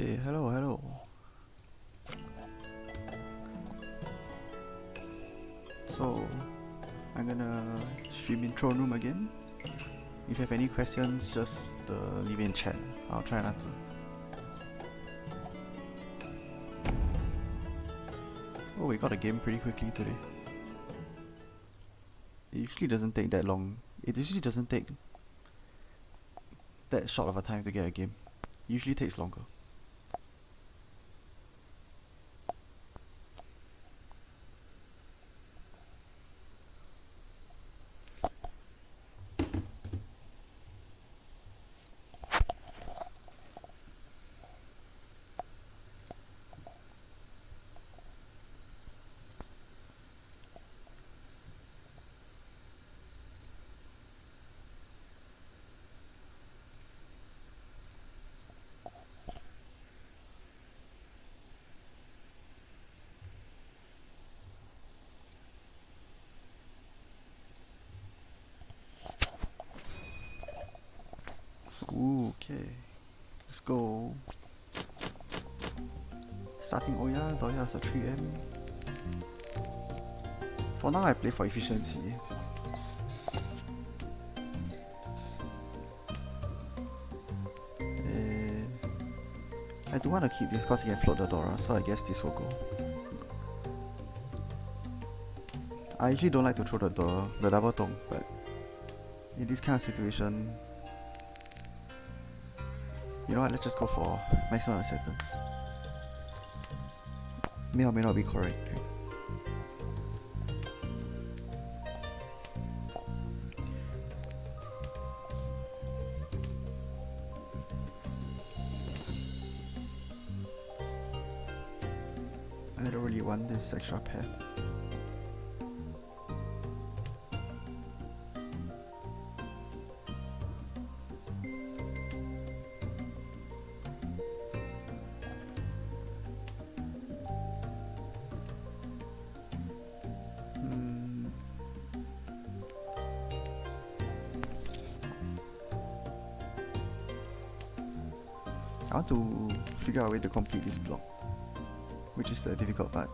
Okay, hello. So, I'm gonna stream in Throne Room again. If you have any questions, just leave it in chat. I'll try and answer. Oh, we got a game pretty quickly today. It usually doesn't take that long. It usually doesn't take that short of a time to get a game. It usually takes longer. Ooh, okay. Let's go. Starting Oya, Doya is a 3M. For now, I play for efficiency. I do want to keep this because he can float the Dora, so I guess this will go. I usually don't like to throw the double tong, but in this kind of situation, you know what, let's just go for maximum acceptance. May or may not be correct. I don't really want this extra pair. I want to figure out a way to complete this block, which is the difficult part.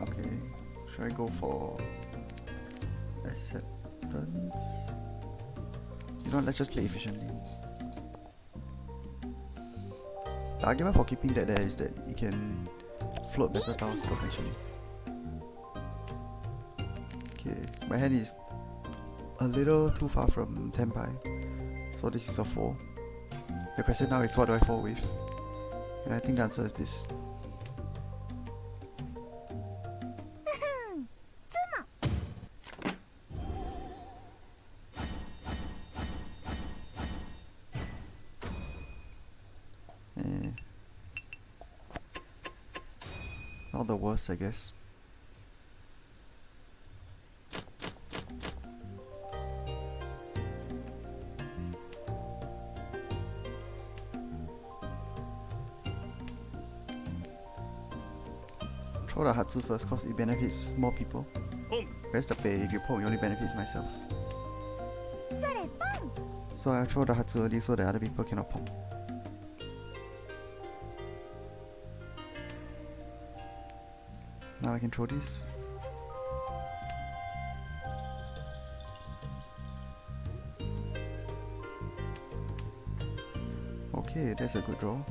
Okay. Should I go for acceptance? You know, let's just play efficiently. The argument for keeping that there is that you can float better tiles potentially. Okay, my hand is a little too far from Tenpai, so this is a 4. The question now is, what do I fall with? And I think the answer is this. Not the worst, I guess. Throw the Hatsu first cause it benefits more people. Where's the pay? If you poke, it only benefits myself. So I throw the Hatsu early so that other people cannot poke. Now I can throw this. Okay, that's a good draw.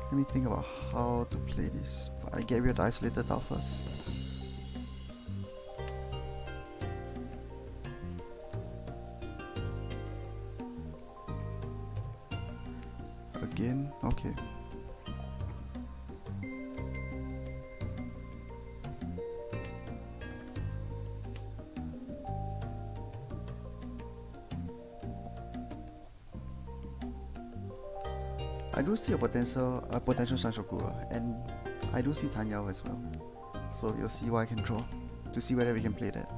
Let me think about how to play this. I get rid of the isolated tile first. again. Okay. I do see a potential Sanshoku, and I do see Tanyao as well. So you'll see what I can draw to see whether we can play that.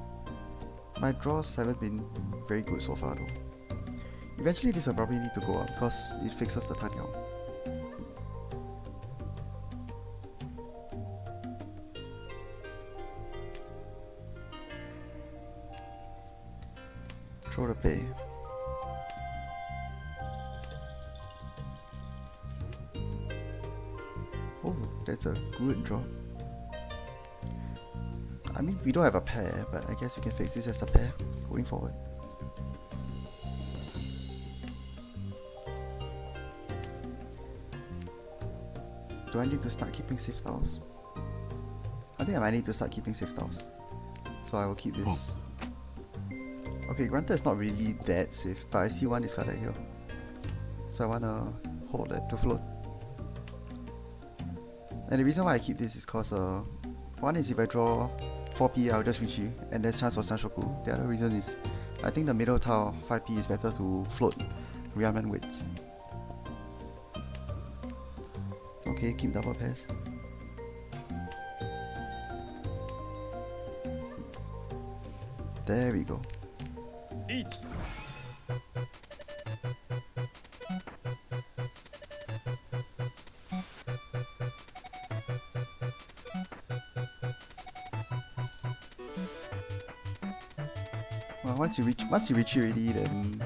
My draws haven't been very good so far though. Eventually this will probably need to go up because it fixes the Tanyao. Throw the pay. Oh, that's a good draw. I mean, we don't have a pair, but I guess we can fix this as a pair going forward. Do I need to start keeping safe tiles? I think I might need to start keeping safe tiles. So I will keep this. Okay, granted it's not really that safe, but I see one discarded here. So I wanna hold it to float. And the reason why I keep this is cause one is if I draw 4p I'll just Richie and there's chance for Sanshoku. The other reason is I think the middle tile 5p is better to float Ryaman Wits. Okay, keep double pairs. There we go. Eat. Well, once you reach it already, then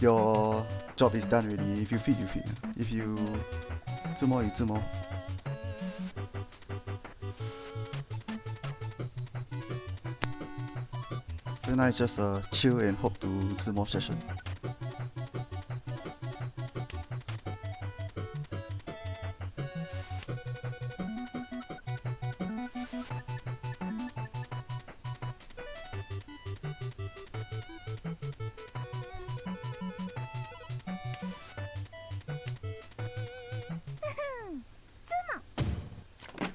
your job is done already. If you feed, you feed. If you 自摸, you 自摸. So now it's just a chill and hope to 自摸 session.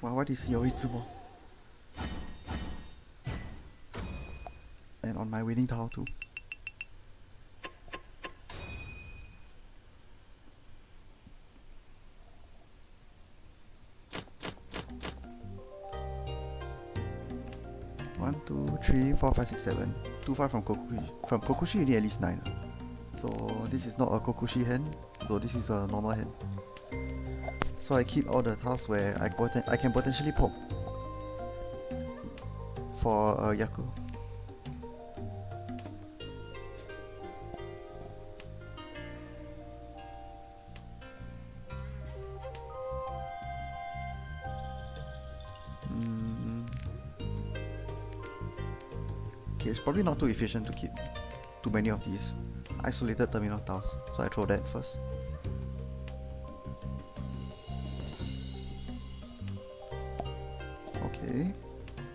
Wow, why does he always 自摸? And on my winning tile too. One, two, three, four, five, six, seven. Too far from Kokushi. From Kokushi you need at least 9. So this is not a Kokushi hand, so this is a normal hand. So I keep all the tiles where I can potentially poke for a Yaku. Okay, it's probably not too efficient to keep too many of these isolated terminal tiles, so I throw that first. Okay,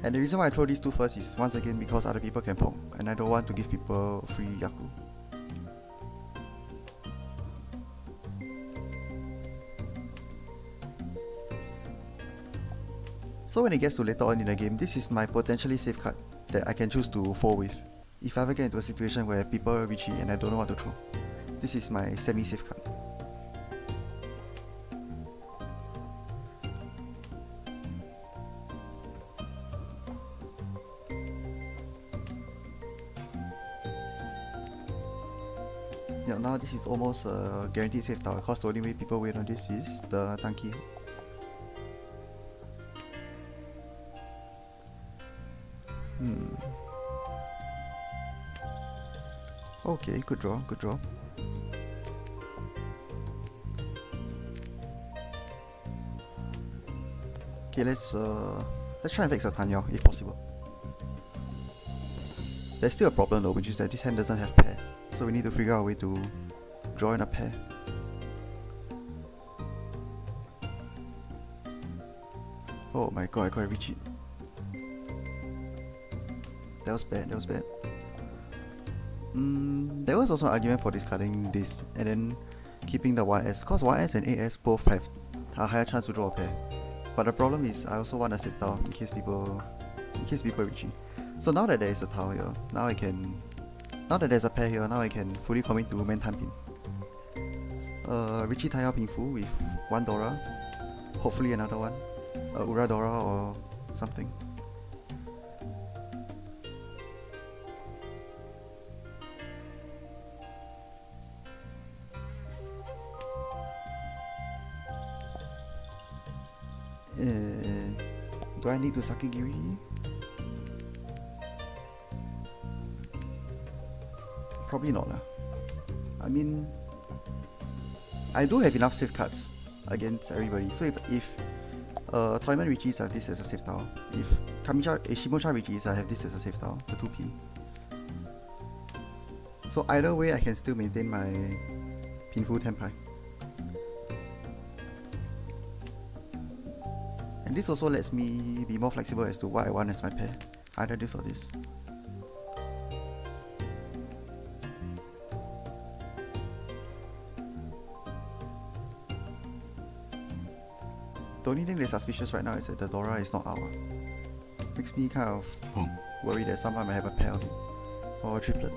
and the reason why I throw these two first is once again because other people can poke, and I don't want to give people free Yaku. So when it gets to later on in the game, this is my potentially safe card that I can choose to fold with. If I ever get into a situation where people reach it and I don't know what to throw, this is my semi-safe card. Yeah, now this is almost a guaranteed safe tower because the only way people win on this is the Tanki. Okay, good draw, good draw. Okay, let's try and fix a Tanyao if possible. There's still a problem though, which is that this hand doesn't have pairs, so we need to figure out a way to draw in a pair. Oh my god, I gotta reach it. That was bad, that was bad. There was also an argument for discarding this, and then keeping the 1S, because 1S and 8S both have a higher chance to draw a pair. But the problem is I also want a safe tile in case people Richie. So now that there is a tile here, now that there's a pair here, now I can fully commit to main time pin. Richie Tile Pinfu with one Dora, hopefully another one, Ura Dora or something. Do I need to Sakigiri? Probably not. I mean, I do have enough safe cards against everybody. So if Toyman Richies, I have this as a safe tile. If Shimosha Richies, I have this as a safe tile, the 2P. So either way, I can still maintain my Pinfu Tenpai. And this also lets me be more flexible as to what I want as my pair. Either this or this. The only thing that's suspicious right now is that the Dora is not out. Makes me kind of worried that someone might have a pair of it. Or a triplet.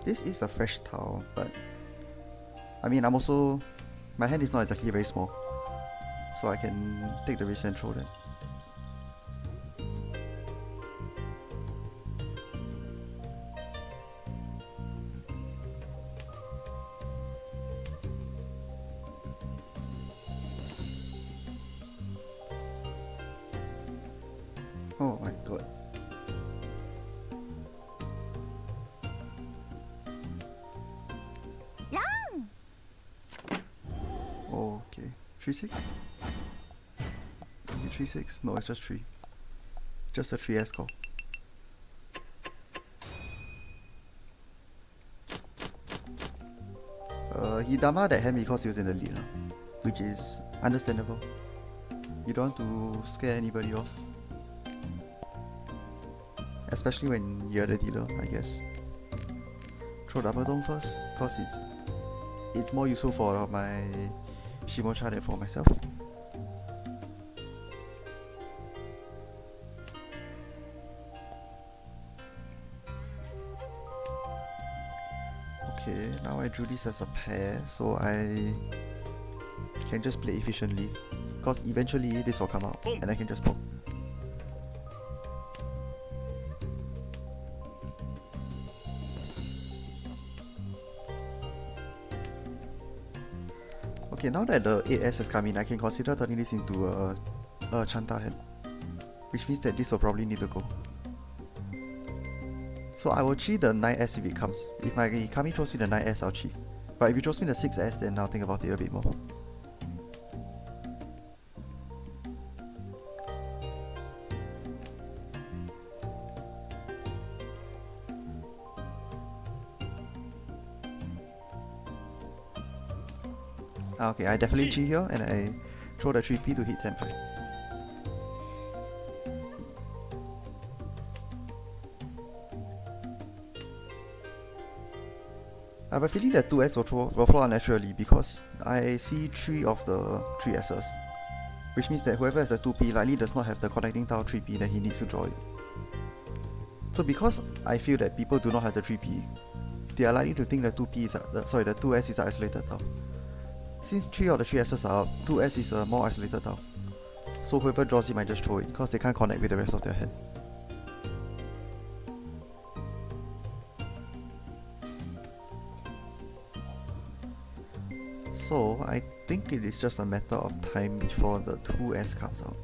This is a fresh tile, but I mean, my hand is not exactly very small, so I can take the risk and throw that. Oh my god. Okay. 3-6? Is it 3-6? No, it's just 3. Just a 3S call. He dama that hand because he was in the lead, which is understandable. You don't want to scare anybody off. Especially when you're the dealer, I guess. Throw double dome first, cause it's more useful for my Shimocha than for myself. Okay, now I drew this as a pair, so I can just play efficiently. Cause eventually this will come out, and I can just poke. Okay, now that the 8S has come in, I can consider turning this into a Chanta hand. Which means that this will probably need to go. So I will chi the 9S if it comes. If my Kami throws me the 9S, I'll chi. But if he throws me the 6S, then I'll think about it a bit more. Okay, I definitely chi here and I throw the 3P to hit Tenpai. I have a feeling that 2S will flow unnaturally because I see 3 of the 3S's. Which means that whoever has the 2P likely does not have the connecting tile 3P that he needs to draw it. So because I feel that people do not have the 3P, they are likely to think the 2P is the 2S is an isolated tile. Since 3 of the 3S's are out, 2S is a more isolated tile. So whoever draws it might just throw it because they can't connect with the rest of their hand. So I think it is just a matter of time before the 2S comes out.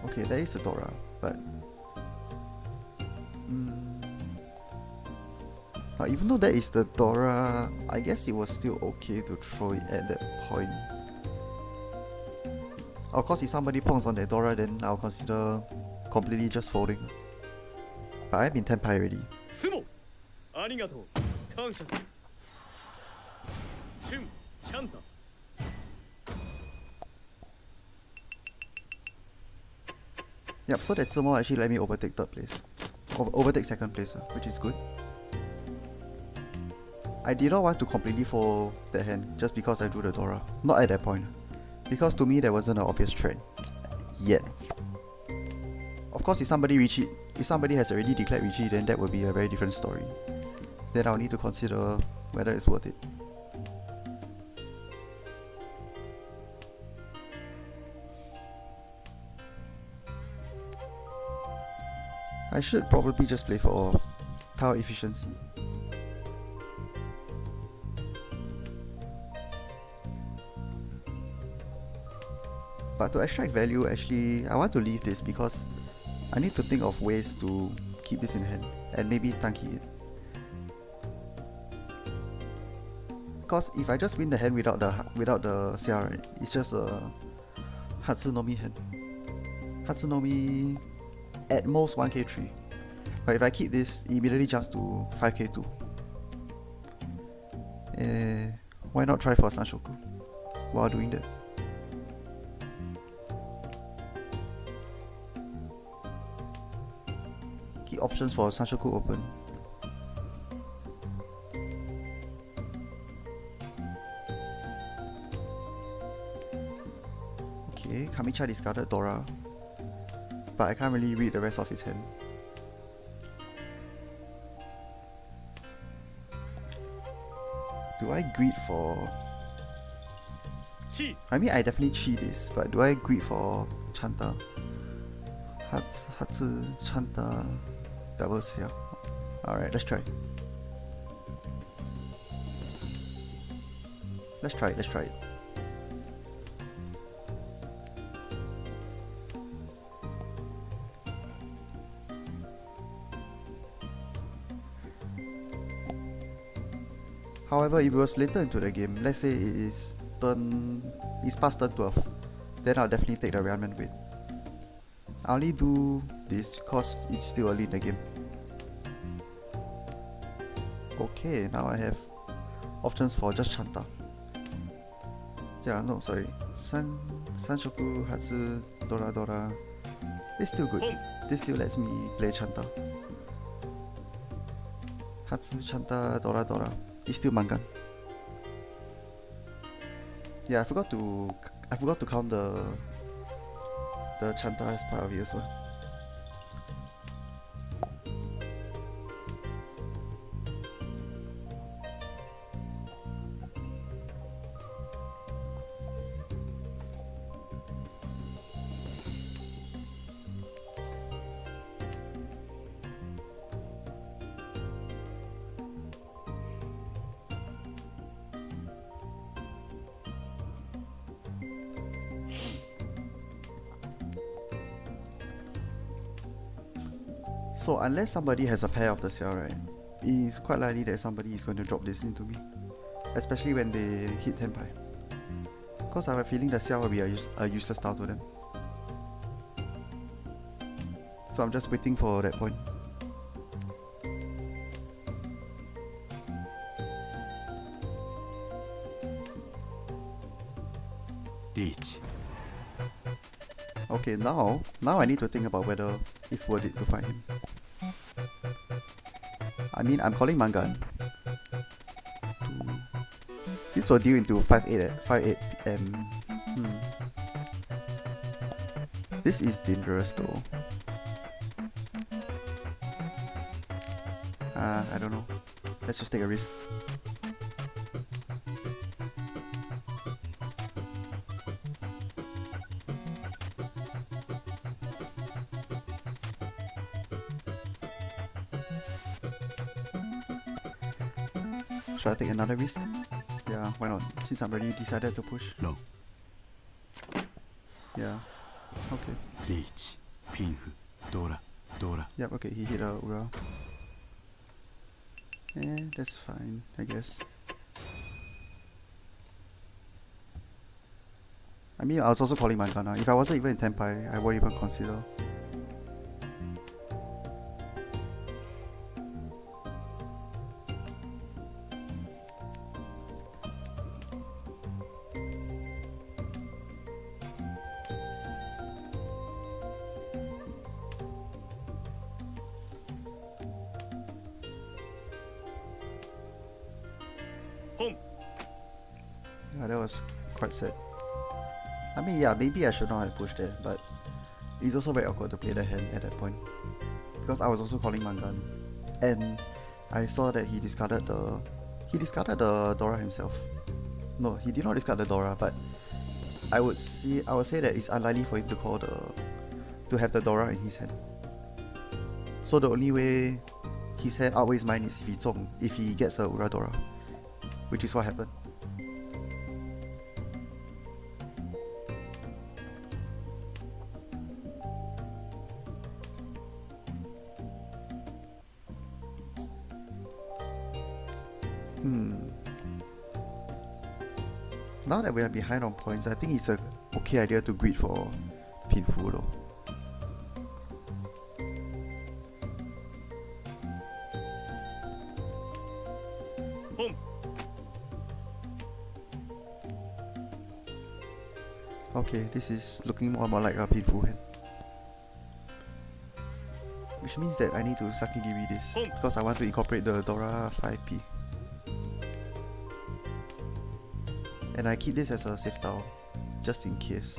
Okay, that is a Dora, but now even though that is the Dora, I guess it was still okay to throw it at that point. Of course, if somebody pongs on that Dora, then I'll consider completely just folding. But I've been Tenpai already. Sumo! Arigatou! Kansha su! Shun! Chanta! Yep, so that Zemo actually let me overtake third place. Overtake second place, which is good. I did not want to completely fold that hand just because I drew the Dora. Not at that point. Because to me there wasn't an obvious threat. Yet. Of course if somebody has already declared retreat, then that would be a very different story. Then I'll need to consider whether it's worth it. I should probably just play for tile efficiency. But to extract value, actually, I want to leave this because I need to think of ways to keep this in hand and maybe tanky it. Because if I just win the hand without the CR, right, it's just a Hatsunomi hand. Hatsunomi at most 1k3. But if I keep this, it immediately jumps to 5k2. Why not try for Sanshoku while doing that? Keep options for Sanshoku open. Okay, Kamicha discarded Dora, but I can't really read the rest of his hand. Do I greed for... I mean, I definitely cheat this, but do I greed for Chanta? Hatsu, Chanta, double CR. Alright, let's try. Let's try it. However, if it was later into the game, let's say it's past turn 12, then I'll definitely take the Ramen wait. I only do this because it's still early in the game. Okay, now I have options for just Chanta. Yeah, no, sorry. Sanshoku, Hatsu, Dora. It's still good. This still lets me play Chanta. Hatsu, Chanta, Dora. It's still Mangan. Yeah, I forgot to count the Chanta as part of it as well. So unless somebody has a pair of the CR, right, it's quite likely that somebody is going to drop this into me. Especially when they hit Tenpai. Because I have a feeling the CR will be a useless style to them. So I'm just waiting for that point. Reach. Okay, now I need to think about whether it's worth it to find him. I mean, I'm calling Mangan. This will deal into 5-8 and this is dangerous though. I don't know. Let's just take a risk. Should I take another risk? Yeah, why not? Since I'm already decided to push. No. Yeah. Okay. Reach. Pinfu. Dora. Yep, okay, he hit a Ura. That's fine, I guess. I mean, I was also calling Mangana. If I wasn't even in Tenpai, I wouldn't even consider. Yeah, that was quite sad. I mean, yeah, maybe I should not have pushed there, but it's also very awkward to play the hand at that point. Because I was also calling Mangan, and I saw that he discarded the Dora himself. No, he did not discard the Dora, but I would say that it's unlikely for him to have the Dora in his hand. So the only way his hand outweighs mine is if he gets a Ura Dora, which is what happened. Now that we are behind on points, I think it's a okay idea to greed for Pinfu though. Okay, this is looking more and more like a Pinfu hand. Which means that I need to Sakigiri this, because I want to incorporate the Dora 5p. And I keep this as a safe tile, just in case.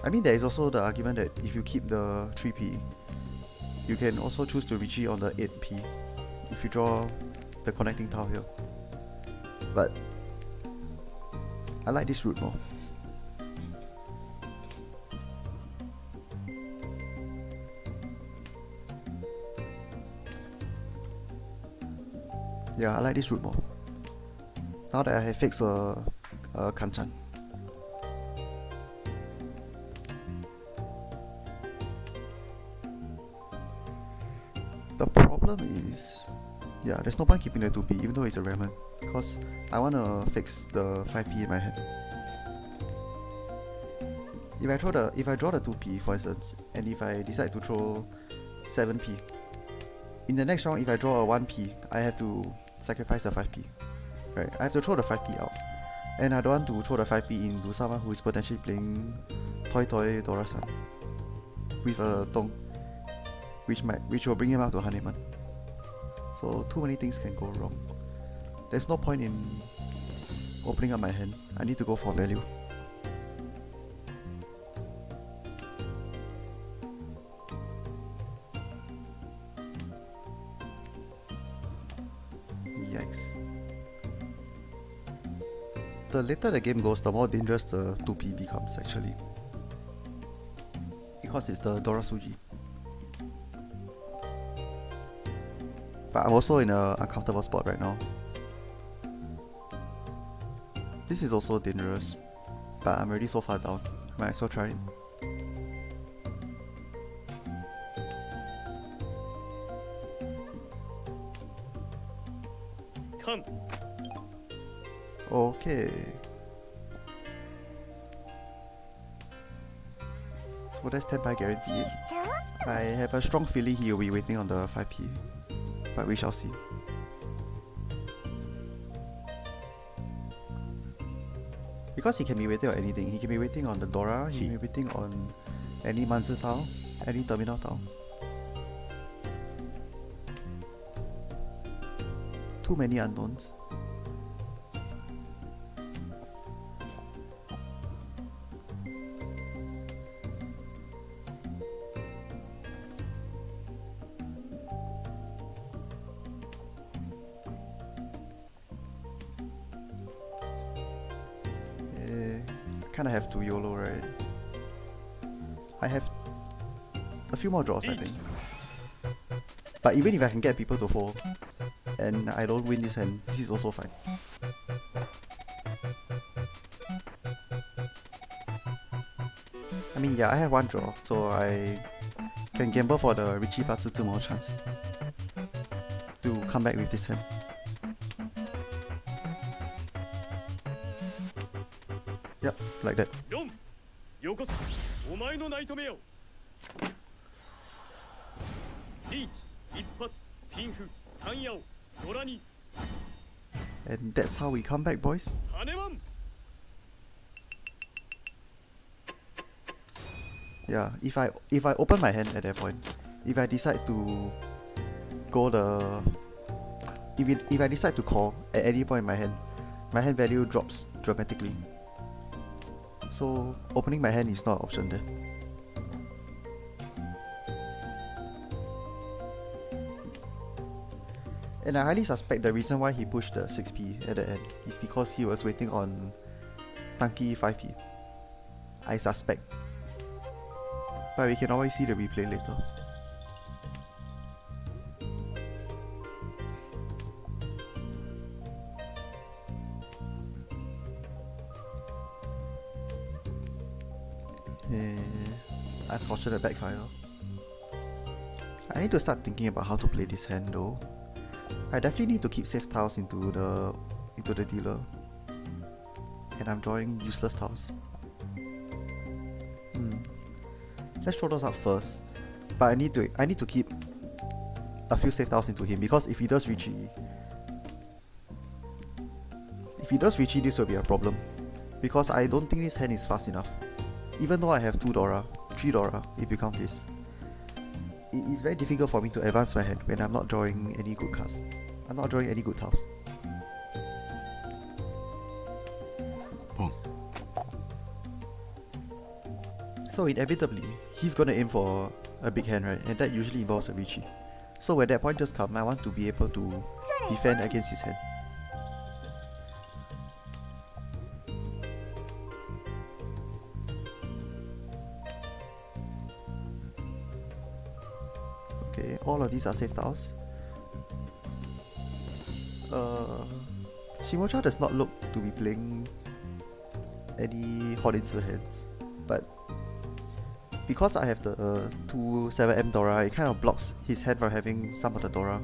I mean, there is also the argument that if you keep the 3p, you can also choose to retreat on the 8p if you draw the connecting tile here. But I like this route more. Yeah, I like this route more. Now that I have fixed a Kanchan. The problem is, yeah, there's no point keeping the 2p even though it's a Ramen, because I want to fix the 5p in my hand. If I draw the 2p for instance, and if I decide to throw 7p, in the next round if I draw a 1p, I have to sacrifice the 5p. Right, I have to throw the 5p out, and I don't want to throw the 5p into someone who is potentially playing Toy Toy Dora-san with a Tong, which will bring him out to Haneman. So too many things can go wrong. There's no point in opening up my hand. I need to go for value. Yikes. The later the game goes, the more dangerous the 2p becomes actually. Because it's the Dora Suji. But I'm also in an uncomfortable spot right now. This is also dangerous, but I'm already so far down. Might as well try it. Come. Okay. So that's 10 by guarantee. I have a strong feeling he will be waiting on the 5p, but we shall see. Because he can be waiting on anything. He can be waiting on the Dora, he can be waiting on any Manzu tile, any terminal tile. Too many unknowns. Kinda have to YOLO, right? I have a few more draws, I think. But even if I can get people to fold and I don't win this hand, this is also fine. I mean, yeah, I have one draw, so I can gamble for the Richie Batsu Tsumo chance to come back with this hand. Yep, like that. 4よこせお前のナイトメアをリーチ一発ピンフタンヤオドラに And that's how we come back, boys. ハネマン Yeah, if I open my hand at that point, if I decide to go the if I decide to call at any point in my hand value drops dramatically. So opening my hand is not an option there. And I highly suspect the reason why he pushed the 6p at the end is because he was waiting on Tanky 5p. I suspect. But we can always see the replay later. Unfortunate backfire. I need to start thinking about how to play this hand though. I definitely need to keep safe tiles into the dealer. And I'm drawing useless tiles. Let's throw those out first. But I need to keep a few safe tiles into him because if he does Ricci, this will be a problem. Because I don't think this hand is fast enough. Even though I have 3 Dora if you count this. It is very difficult for me to advance my hand when I'm not drawing any good cards. I'm not drawing any good tiles. Boom. So inevitably, he's gonna aim for a big hand, right? And that usually involves a Ricci. So when that point just comes, I want to be able to defend against his hand. Okay, all of these are safe tiles. Shimocha does not look to be playing any Honitsu hands, but because I have the 2 7M Dora, it kind of blocks his hand from having some of the Dora.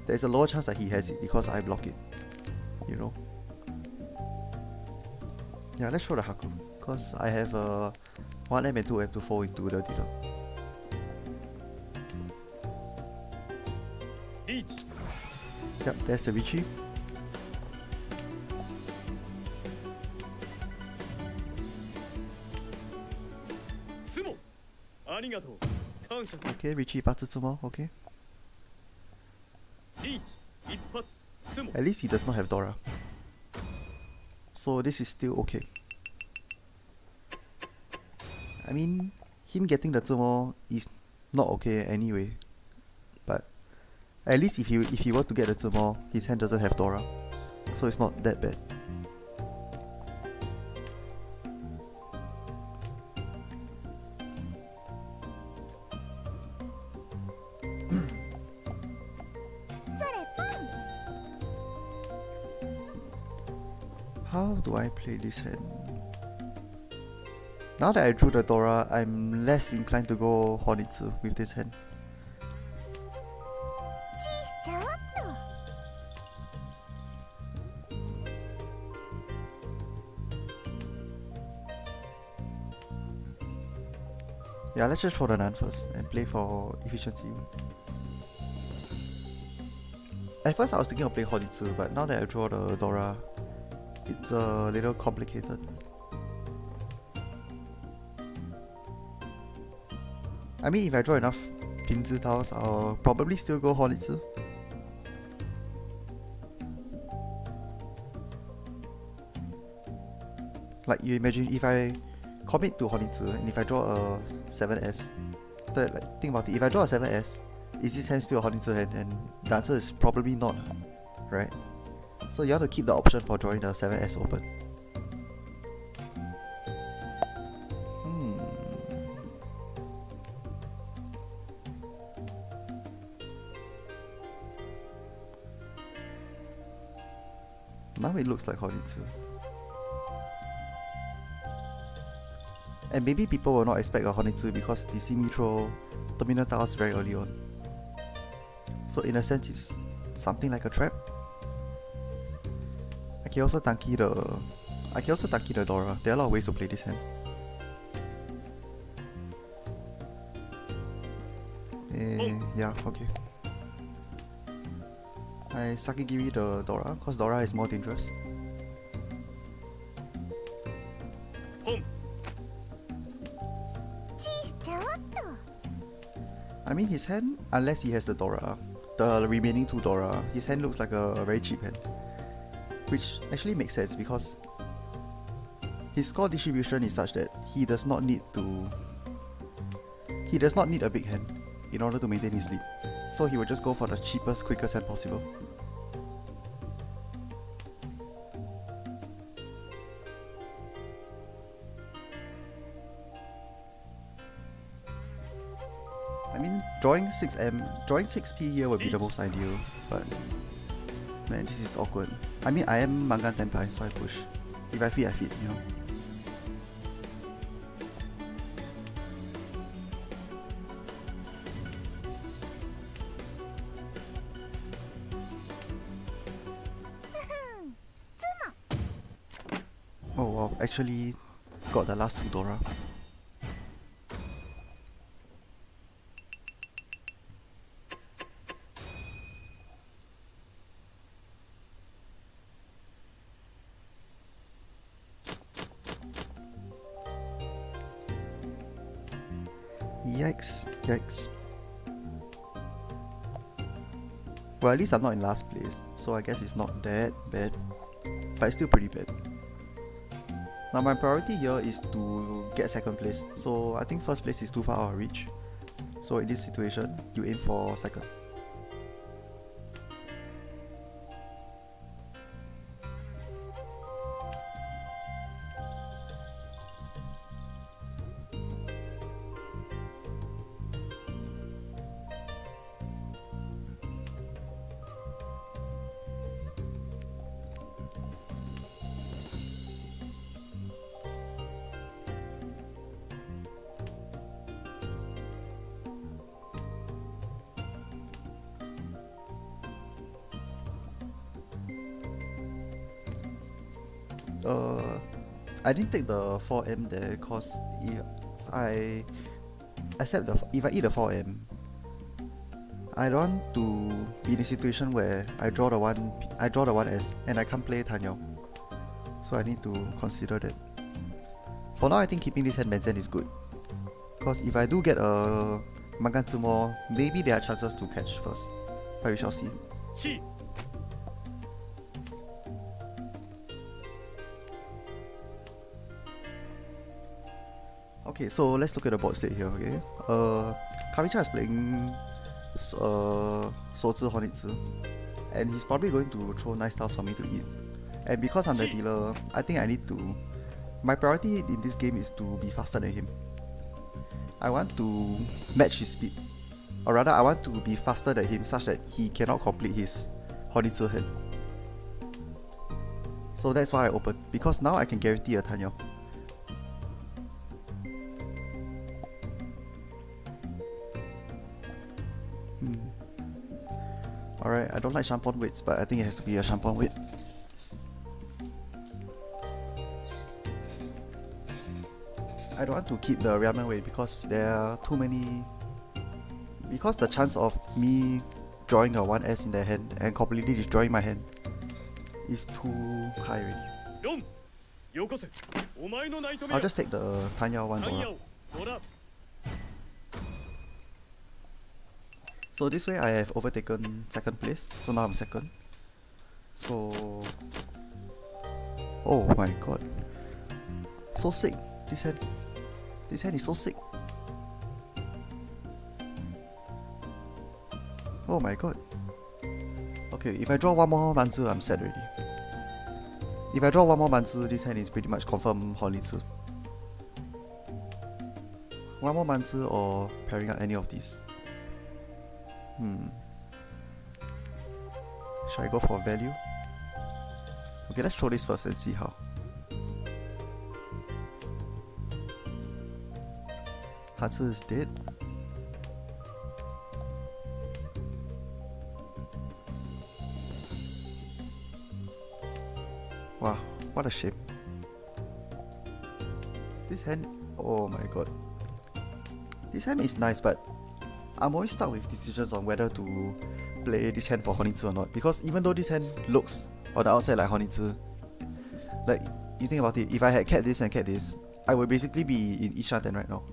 There's a lower chance that he has it because I block it, you know. Yeah, let's show the Haku, because I have 1M and 2M to fall into the dealer. Reach. Yep, there's the Ricci. Tsumo. Arigatou. Kanshaする. Okay, Ricci Patsumo, okay. Reach. 一発. Tsumo. At least he does not have Dora. So this is still okay. I mean, him getting the Tsumo is not okay anyway. But at least if he were to get the Tsumo, his hand doesn't have Dora. So it's not that bad. How do I play this hand? Now that I drew the Dora, I'm less inclined to go Honitsu with this hand. Yeah, let's just throw the Nan first and play for efficiency. At first I was thinking of playing Honitsu, but now that I draw the Dora, it's a little complicated. I mean, if I draw enough Pinzu tiles, I'll probably still go Honitsu. Like, you imagine if I commit to Honitsu and if I draw a 7S, like, think about it, if I draw a 7S, is this hand still a Honitsu hand? And the answer is probably not, right? So you have to keep the option for drawing the 7S open. Now it looks like Honitsu. And maybe people will not expect a Honitsu because they see me throw terminal tiles very early on. So in a sense it's something like a trap. I can also Tanky the Dora. There are a lot of ways to play this hand. Yeah, okay. I Sakigiri the Dora, cause Dora is more dangerous. I mean his hand, unless he has the Dora, the remaining 2 Dora, his hand looks like a very cheap hand. Which actually makes sense because his score distribution is such that he does not need a big hand in order to maintain his lead. So he will just go for the cheapest, quickest hand possible. I mean, drawing 6p here would be the most ideal, but man, this is awkward. I mean, I am Mangan Tenpai, so I push. If I feed, I feed, you know. Oh wow, actually got the last 2 Dora. Yikes, yikes. Well, at least I'm not in last place, so I guess it's not that bad, but it's still pretty bad. Now my priority here is to get second place, so I think first place is too far out of reach. So in this situation, you aim for second. I didn't take the 4M there because if I eat the 4M, I don't want to be in a situation where I draw the 1S and I can't play Tanyao. So I need to consider that. For now, I think keeping this hand Benzen is good. Because if I do get a Mangan Tsumo, maybe there are chances to catch first. But we shall see. Okay, so let's look at the board state here, okay? Kamicha is playing Sozi Honitsu, and he's probably going to throw nice tiles for me to eat. And because I'm the dealer, I think I need to... My priority in this game is to be faster than him. I want to match his speed. Or rather, I want to be faster than him such that he cannot complete his Honitsu hand. So that's why I open, because now I can guarantee a Tanyao. Alright, I don't like Shampoo weights, but I think it has to be a Shampoo weight. I don't want to keep the ramen weight because there are too many... Because the chance of me drawing a 1S in their hand and completely destroying my hand is too high already. I'll just take the Tanyao 1 Dora. So this way I have overtaken second place, so now I'm second. So... Oh my god. So sick, this hand. This hand is so sick. Oh my god. Okay, if I draw one more Manzu, I'm set already. If I draw one more Manzu, this hand is pretty much confirm Honitsu. One more Manzu or pairing up any of these. Should I go for value? Okay, let's throw this first and see how. Hatsu is dead. Wow, what a shame. This hand, oh my god. This hand is nice, but I'm always stuck with decisions on whether to play this hand for Honitsu or not. Because even though this hand looks on the outside like Honitsu, like, you think about it, if I had kept this and kept this, I would basically be in Ishanten right now.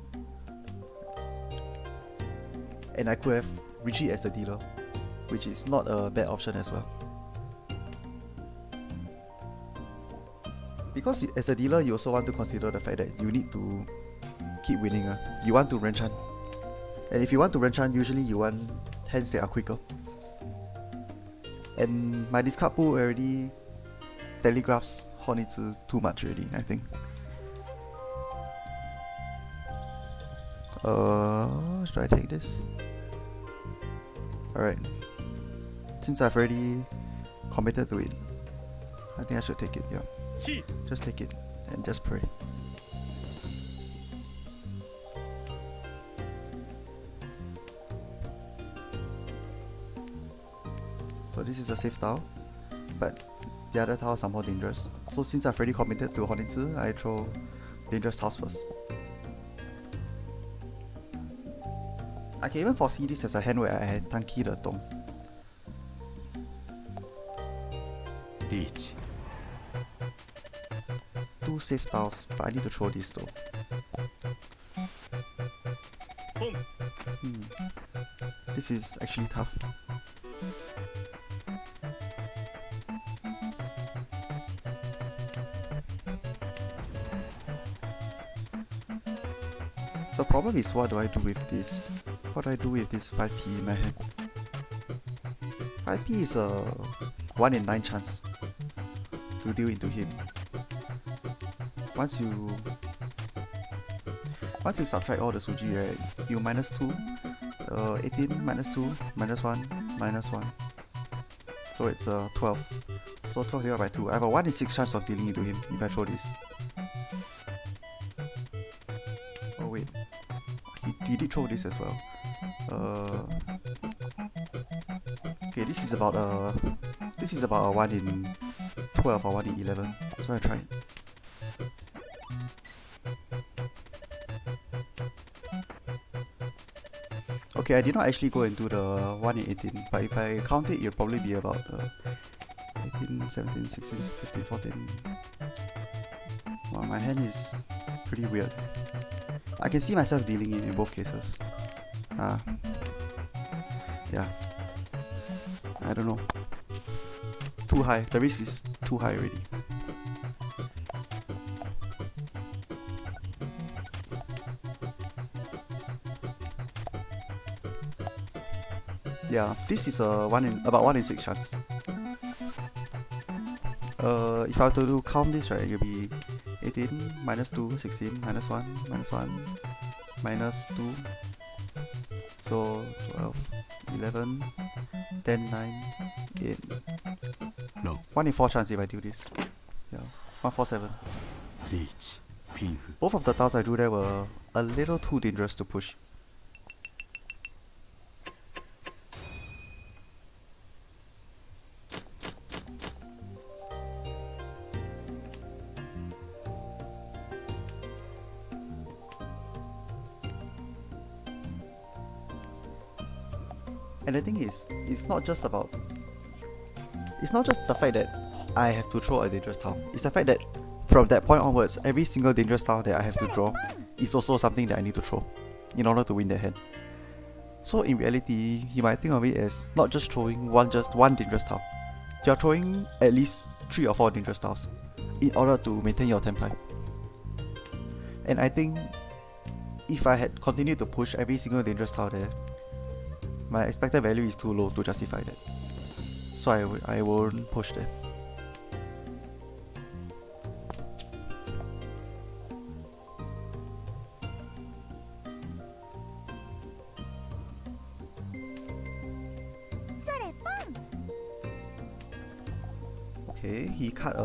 And I could have retreated as the dealer. which is not a bad option as well. Because as a dealer, you also want to consider the fact that you need to keep winning. You want to Renchan. And if you want to Renchan, usually you want hands that are quicker. And my discard pool already telegraphs Honitsu too much already, I think. Should I take this? Alright. Since I've already committed to it, I think I should take it, yeah. Just take it and just pray. So this is a safe tile, but the other tiles are more dangerous. So since I've already committed to Honitsu, I throw dangerous tiles first. I can even foresee this as a hand where I had Tanki the Tong. リーチ Two safe tiles, but I need to throw this though. This is actually tough. The problem is, what do I do with this? What do I do with this 5p in my hand? 5p is a 1 in 9 chance to deal into him. Once you subtract all the Suji, right, you minus 2, 18 minus 2, minus 1, minus 1. So it's 12. So 12 divided by 2. I have a 1 in 6 chance of dealing into him if I throw this. Oh wait, he did throw this as well. Okay, this is about a 1 in 12 or 1 in 11. So I try it. Okay, I did not actually go into the 1 in 18, but if I count it, it'll probably be about 18, 17, 16, 15, 14. Wow, my hand is pretty weird. I can see myself dealing in both cases. Yeah. I don't know. Too high. The risk is too high already. Yeah, this is a about 1 in 6 chance. If I were to count this, right, it'll be 18 minus 2, 16 minus 1 minus 1 minus 2. So 12, 11, 10, 9, 8. No. 1 in 4 chance if I do this. Yeah, 147. リーチピンフ Both of the tiles I drew there were a little too dangerous to push. And the thing is, it's not just the fact that I have to throw a dangerous tile. It's the fact that from that point onwards, every single dangerous tile that I have to draw is also something that I need to throw in order to win the hand. So in reality, you might think of it as not just throwing just one dangerous tile. You're throwing at least 3 or 4 dangerous tiles in order to maintain your tempo. And I think if I had continued to push every single dangerous tile there, my expected value is too low to justify that. So I won't push that. Okay, he cut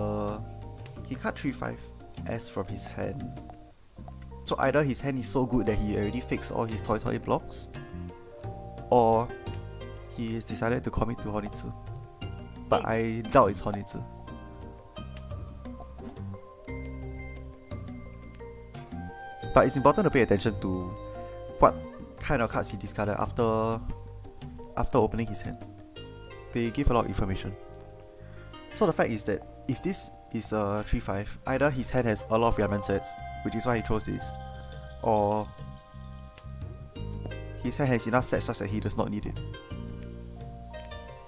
3-5 S from his hand. So either his hand is so good that he already fixed all his toy blocks, or he has decided to commit to Honitsu. But I doubt it's Honitsu. But it's important to pay attention to what kind of cards he discarded after opening his hand. They give a lot of information. So the fact is that if this is a 3-5, either his hand has a lot of Yaman sets, which is why he throws this, or his hand has enough sets such that he does not need it.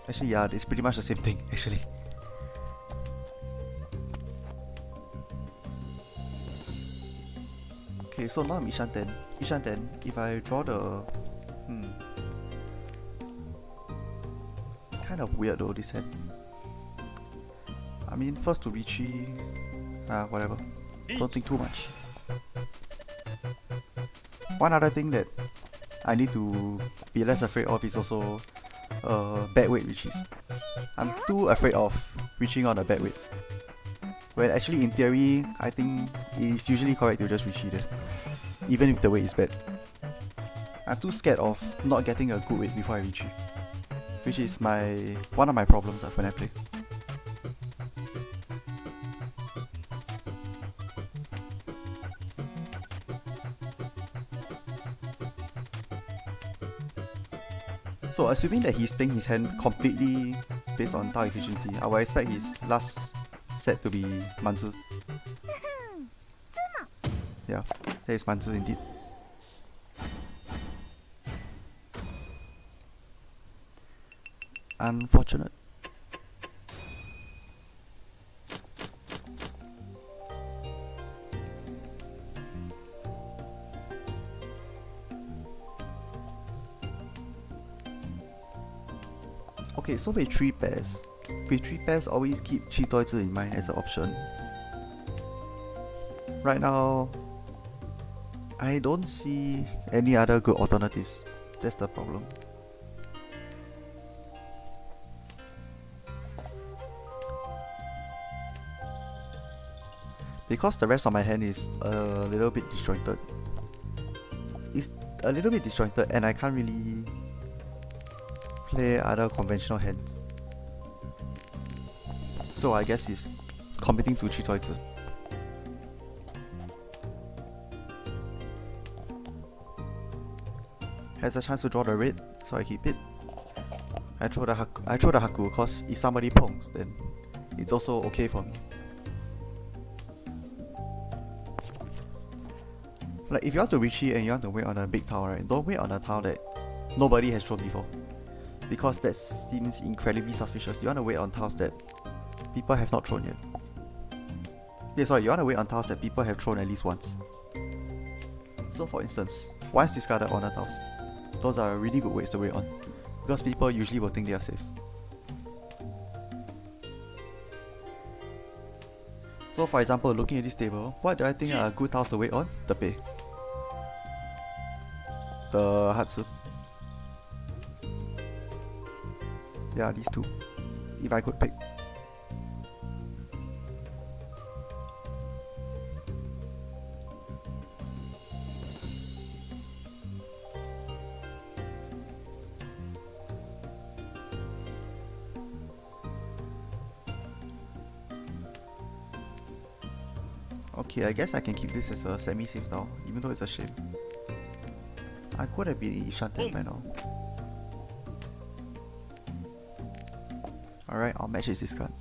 Actually, yeah, it's pretty much the same thing, actually. Okay, so now I'm Ishan 10. Ishan 10, if I draw the... It's kind of weird though, this hand. I mean, first to B3... whatever. Don't think too much. One other thing that I need to be less afraid of is also bad weight riches. I'm too afraid of reaching on a bad weight. When actually in theory, I think it's usually correct to just Richie there. Even if the weight is bad. I'm too scared of not getting a good weight before I Richie. Which is one of my problems when I play. So assuming that he's playing his hand completely based on Tau efficiency, I will expect his last set to be Manzu. Yeah, that is Manzu indeed. Unfortunate. Okay, so with 3 pairs, always keep Chi Toi Zi in mind as an option. Right now, I don't see any other good alternatives. That's the problem. Because the rest of my hand is a little bit disjointed. It's a little bit disjointed and I can't really play other conventional hands. So I guess he's committing to Chi Toi Zi. Has a chance to draw the red, so I keep it. I throw the Haku because if somebody pongs, then it's also okay for me. Like if you want to Richie and you want to wait on a big tile, right? Don't wait on a tile that nobody has thrown before. Because that seems incredibly suspicious. You want to wait on tiles that people have not thrown yet. Yeah, sorry, you want to wait on tiles that people have thrown at least once. So for instance, once discarded honor tiles. Those are really good ways to wait on. Because people usually will think they are safe. So for example, looking at this table, what do I think are good tiles to wait on? The Pei. The Hatsu. Yeah, these two. If I could pick. Okay, I guess I can keep this as a semi-safe now, even though it's a shame. I could have been Ishan 10 by now. Alright, I'll match his discard.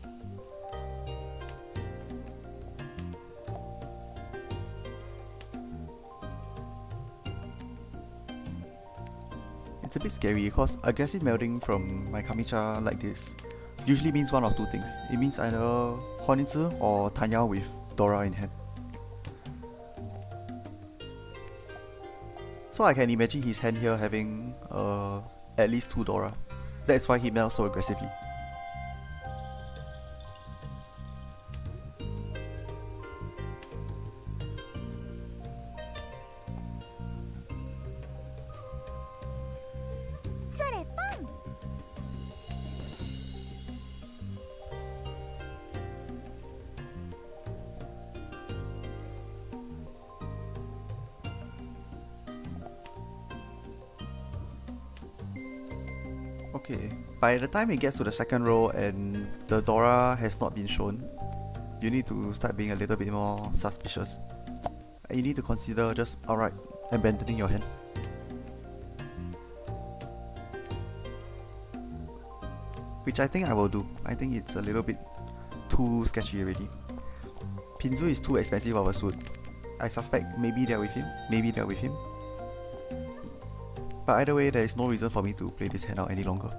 It's a bit scary because aggressive melding from my Kamicha like this usually means one of two things. It means either Honitsu or Tanya with Dora in hand. So I can imagine his hand here having at least 2 Dora. That's why he melts so aggressively. Okay, by the time it gets to the second row and the Dora has not been shown, you need to start being a little bit more suspicious. And you need to consider just outright abandoning your hand. Which I think I will do. I think it's a little bit too sketchy already. Pinzu is too expensive of a suit. I suspect maybe they're with him, maybe they're with him. But either way, there is no reason for me to play this hand out any longer.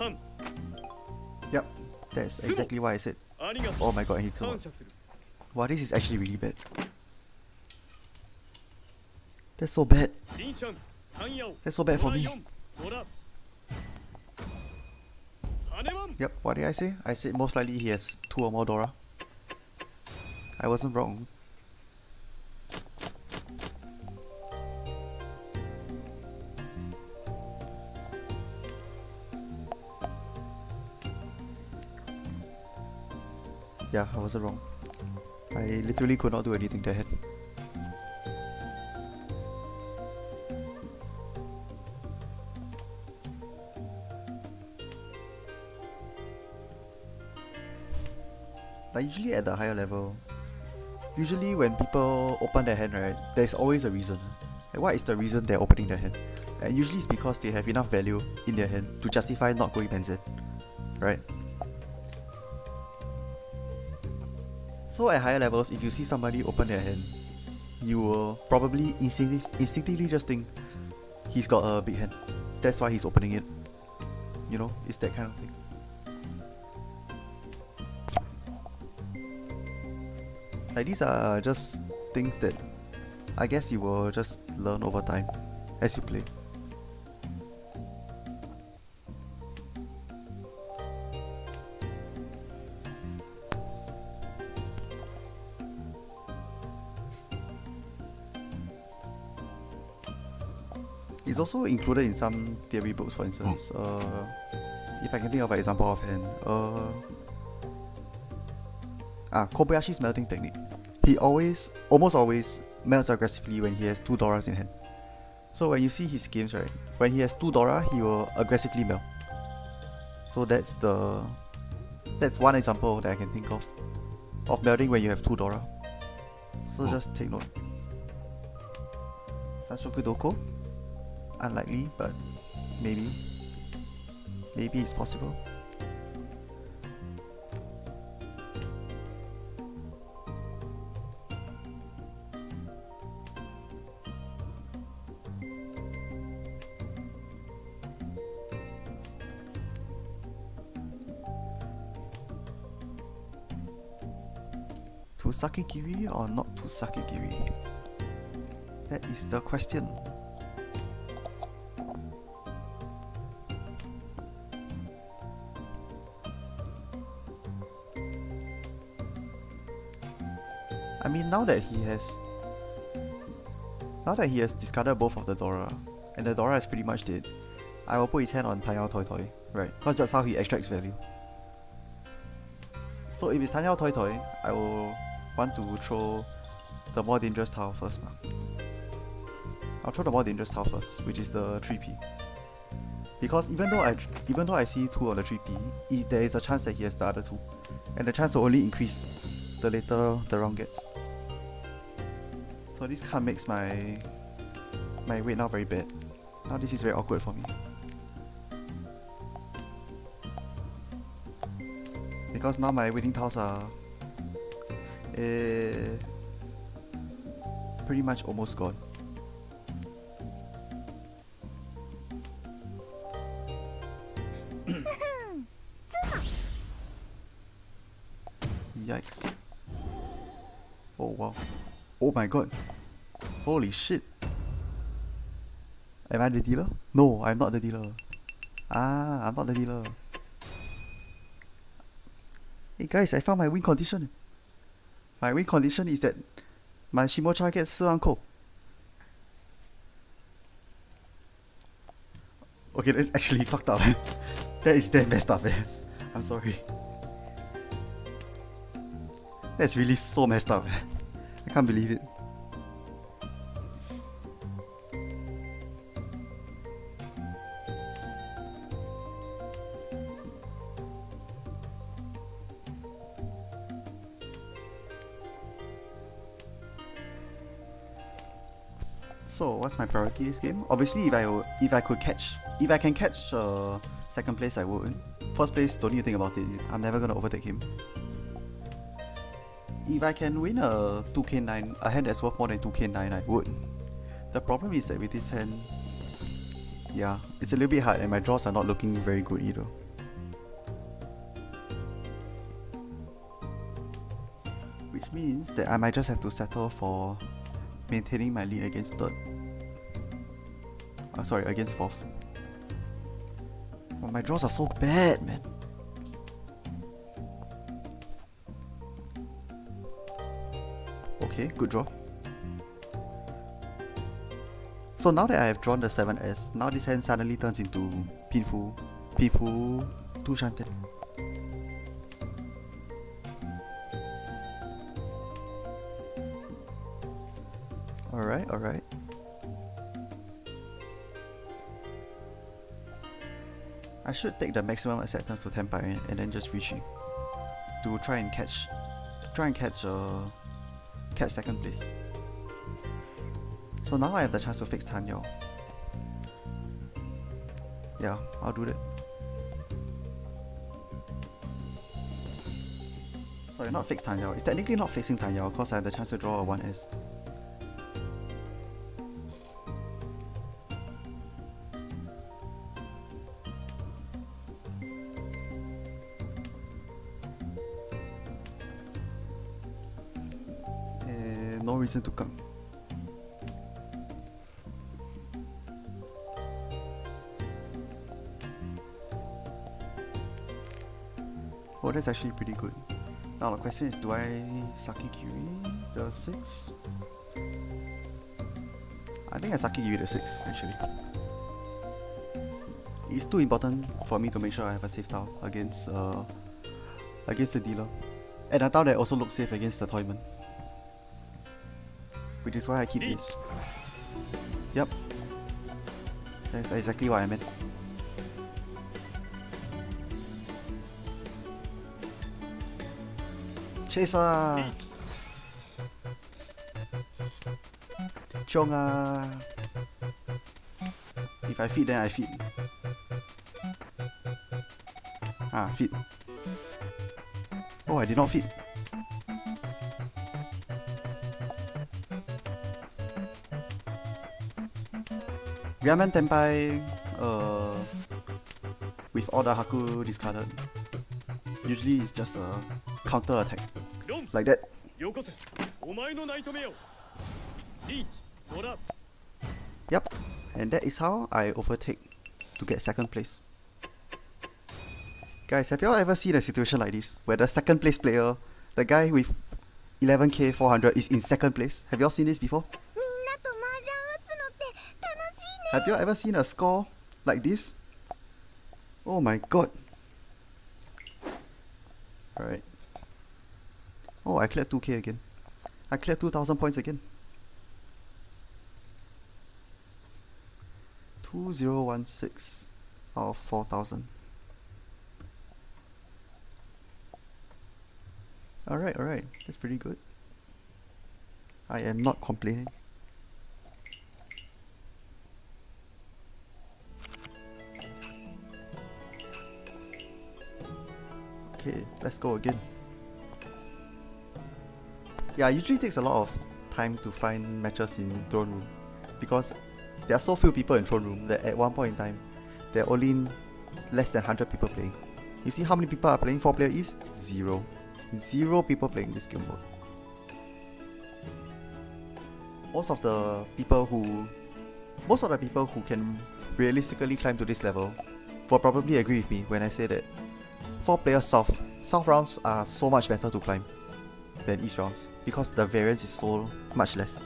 勘 Yep, that's exactly what I said. ありがと Oh my god, I hit う so 感 much. 謝する Wow, this is actually really bad. That's so bad. リンシャンタンヤオ That's so bad ド for ラ me. 4ドラハネマン Yep, what did I say? I said most likely he has 2 or more Dora. I wasn't wrong. Yeah, I wasn't wrong. I literally could not do anything to hit. Like usually at the higher level, usually when people open their hand, right, there's always a reason. Like what is the reason they're opening their hand? And usually it's because they have enough value in their hand to justify not going Benzen, right? So at higher levels, if you see somebody open their hand, you will probably instinctively just think he's got a big hand. That's why he's opening it. You know, it's that kind of thing. Like these are just things that I guess you will just learn over time as you play. It's also included in some theory books, for instance. If I can think of an example offhand, Kobayashi's melting technique. He almost always melts aggressively when he has 2 Doras in hand. So when you see his games, right, when he has 2 Dora, he will aggressively melt. So that's one example that I can think of melting when you have 2 Dora. So just take note. Sanshoku Doko? Unlikely, but maybe it's possible. To Sakigiri or not to Sakigiri? That is the question. I mean, now that he has discarded both of the Dora, and the Dora is pretty much dead, I will put his hand on Tanyao Toy Toy, right? Because that's how he extracts value. So if it's Tanyao Toy Toy, I will want to throw the more dangerous tile first. I'll throw the more dangerous tile first, which is the 3P. Because even though I see 2 on the 3P, there is a chance that he has the other 2. And the chance will only increase the later the round gets. So this card makes my weight now very bad. Now this is very awkward for me. Because now my waiting tiles are pretty much almost gone. Yikes. Oh wow. Oh my god. Holy shit. Am I the dealer? No, I'm not the dealer. I'm not the dealer. Hey guys, I found my win condition. My win condition is that my Shimocha gets 4 uncle. Okay, that's actually fucked up. That is damn messed up, man. I'm sorry. That's really so messed up. I can't believe it. So what's my priority this game? Obviously, if I can catch second place, I would. First place, don't even think about it. I'm never gonna overtake him. If I can win a 2k9, a hand that's worth more than 2k9, I would. The problem is that with this hand, yeah, it's a little bit hard and my draws are not looking very good either. which means that I might just have to settle for maintaining my lead against third. Sorry, against fourth. Oh, my draws are so bad, man. Okay, good draw. So now that I have drawn the 7S, now this hand suddenly turns into Pinfu 2 Shanten. Alright. I should take the maximum acceptance to Tenpai and then just Rishi to try and catch second place. So now I have the chance to fix Tan Yao. Yeah, I'll do that. Sorry, not fix Tan Yao. It's technically not fixing Tan Yao because I have the chance to draw a 1S. No reason to come. Oh, that's actually pretty good. Now the question is, do I Sakigiri the 6? I think I Sakigiri the 6 actually. It's too important for me to make sure I have a safe tile against the dealer. And a tile that also looks safe against the Toyman. Which is why I keep this. Yep. That's exactly what I meant. Chaser! Chonga! If I feed, then I feed. Feed. Oh, I did not feed. Ramen Tenpai, with all the Haku discarded. Usually it's just a counter attack. Like that. Yep, and that is how I overtake to get second place. Guys, have you all ever seen a situation like this where the second place player, the guy with 11k 400 is in second place? Have you all seen this before? Have you all ever seen a score like this? Oh my god. Alright. Oh, I cleared 2k again. I cleared 2000 points again. 2016 out of 4000. Alright. That's pretty good. I am not complaining. Okay, let's go again. Yeah, it usually takes a lot of time to find matches in Throne Room because there are so few people in Throne Room that at one point in time there are only less than 100 people playing. You see how many people are playing 4-player East? Zero. Zero people playing this game mode. Most of the people who can realistically climb to this level will probably agree with me when I say that 4-player South rounds are so much better to climb than East rounds because the variance is so much less.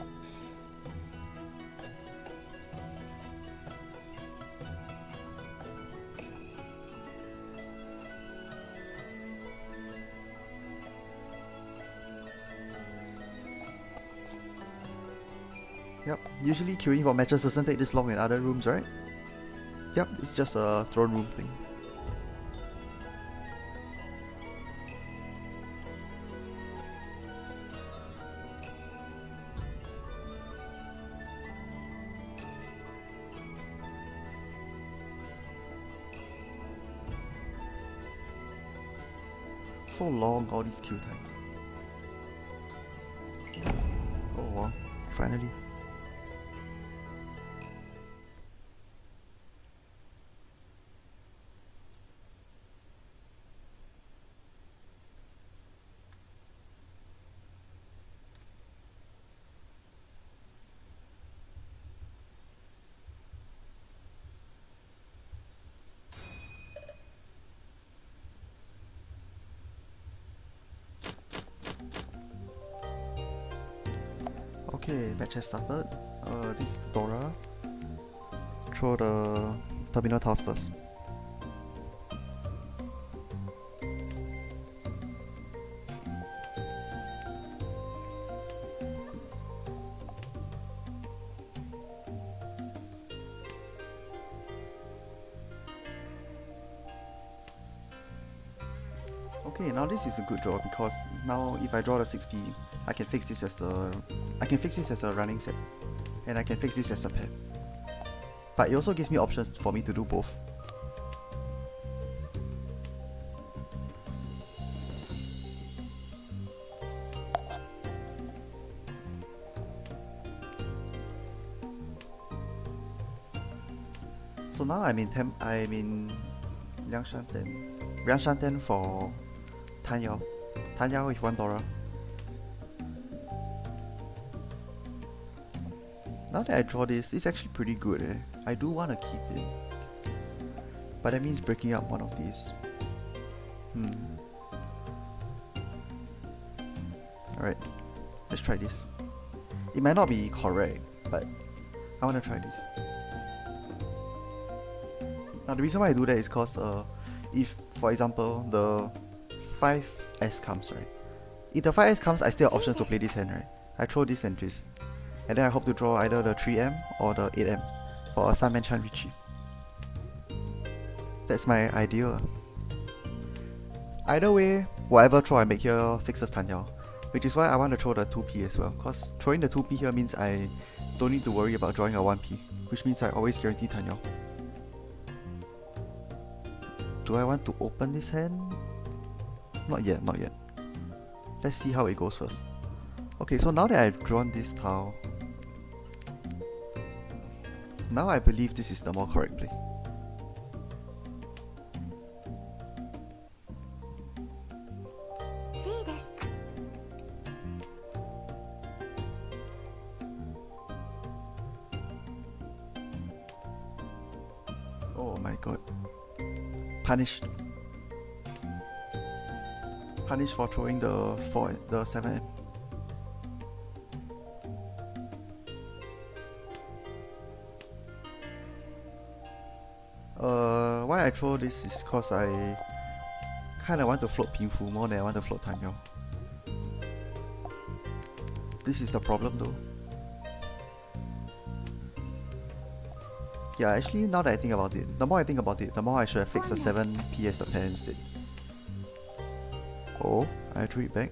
Yep, usually queuing for matches doesn't take this long in other rooms, right? Yep, it's just a Throne Room thing. So long, all these queue times. Oh wow, finally. Okay, batch has started. This is Dora. Throw the terminal tiles first. Okay, now this is a good draw because now if I draw the 6p, I can fix this as a running set, and I can fix this as a pair. But it also gives me options for me to do both. So now I'm in Liangshan for Tanyao. Tanyao with 1 Dora. Now that I draw this, it's actually pretty good. I do want to keep it, but that means breaking up one of these. Alright, let's try this. It might not be correct, but I want to try this. Now the reason why I do that is because if, for example, the 5S comes, right? If the 5S comes, I still have options to play this hand, right? I throw this and this. And then I hope to draw either the 3M or the 8M for a Sunman Chan Richie. That's my idea. Either way, whatever throw I make here fixes Tanyao, which is why I want to throw the 2P as well, cause throwing the 2P here means I don't need to worry about drawing a 1P, which means I always guarantee Tanyao. Do I want to open this hand? Not yet, not yet. Let's see how it goes first. Okay, so now that I've drawn this tile, now I believe this is the more correct play. Oh my god. Punished. Punished for throwing the 7M. Why I throw this is cause I kinda want to float Pinfu more than I want to float Tanyao. This is the problem though. Yeah, actually now that I think about it, the more I think about it, the more I should have fixed the 7P as a pair instead. Oh, I threw it back.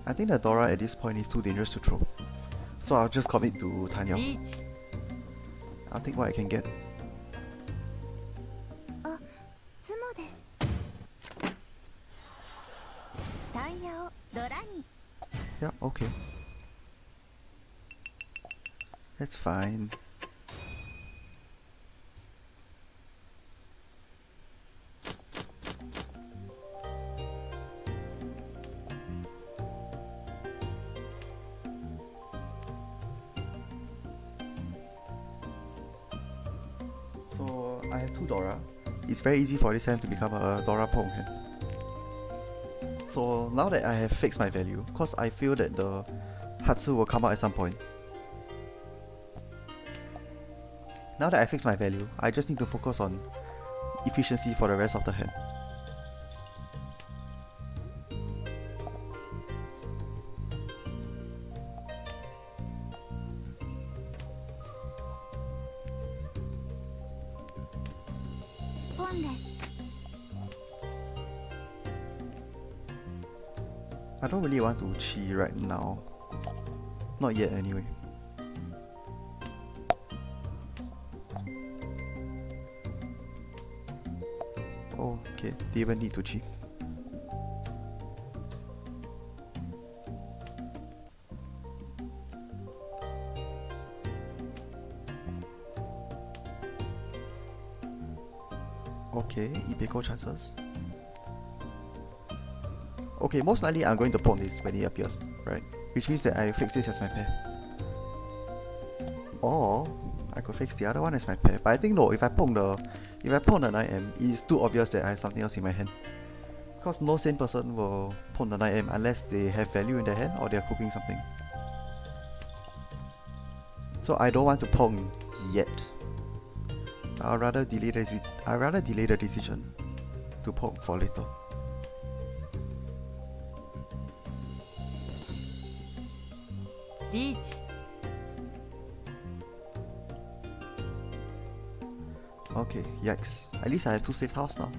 I think the Dora at this point is too dangerous to throw. So I'll just commit to Tanyao. I'll take what I can get. Yeah, okay. That's fine. So I have 2 Dora. It's very easy for this hand to become a Dora Pong hand. So now that I have fixed my value, cause I feel that the Hatsu will come out at some point. Now that I fixed my value, I just need to focus on efficiency for the rest of the hand. I don't really want to chi right now. Not yet anyway. Oh, okay, they even need to chi. Okay, Ibeko chances. Okay, most likely I'm going to pong this when it appears, right? Which means that I fix this as my pair. Or I could fix the other one as my pair. But I think no, if I pong the 9M, it's too obvious that I have something else in my hand. Because no sane person will pwn the 9M unless they have value in their hand or they are cooking something. So I don't want to pwn yet. I'd rather delay the decision to pwn for later. Reach. Okay, yikes. At least I have 2 safe house now.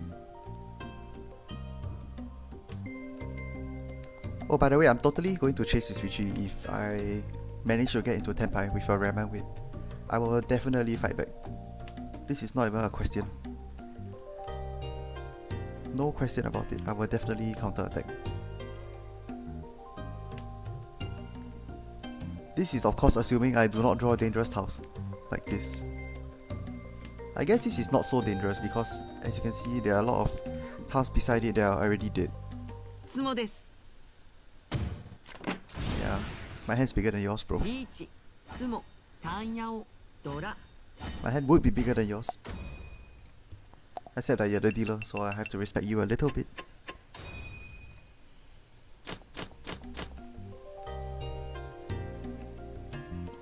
Oh, by the way, I'm totally going to chase this Richie if I manage to get into Tenpai with a Raman win. I will definitely fight back. This is not even a question. No question about it. I will definitely counter-attack. This is of course assuming I do not draw a dangerous tiles like this. I guess this is not so dangerous because as you can see there are a lot of tiles beside it that are already dead. つもです。 Yeah, my hand's bigger than yours, bro. リーチ。つも。単ヤオ。ドラ。 My hand would be bigger than yours. Except that you're the dealer, so I have to respect you a little bit.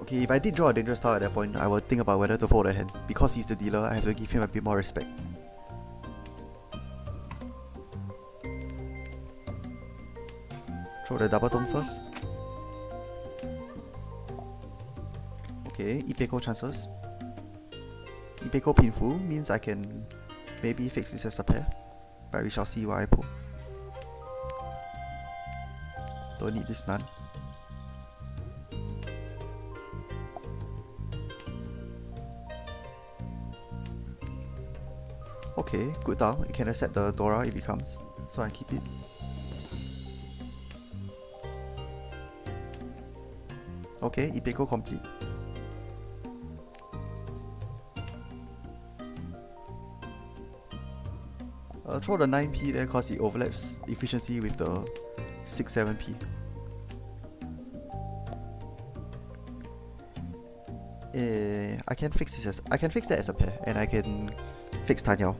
Okay, if I did draw a dangerous tile at that point, I would think about whether to fold a hand. Because he's the dealer, I have to give him a bit more respect. Throw the double tone first. Okay, Ipeko chances. Ipeko Pinfu means I can maybe fix this as a pair, but we shall see what I pull. Don't need this none. Okay, good down. It can accept the Dora if it comes, so I keep it. Okay, Ipeko complete. Throw the 9p there cause it overlaps efficiency with the 6-7p. I can fix this I can fix that as a pair, and I can fix Tanyao.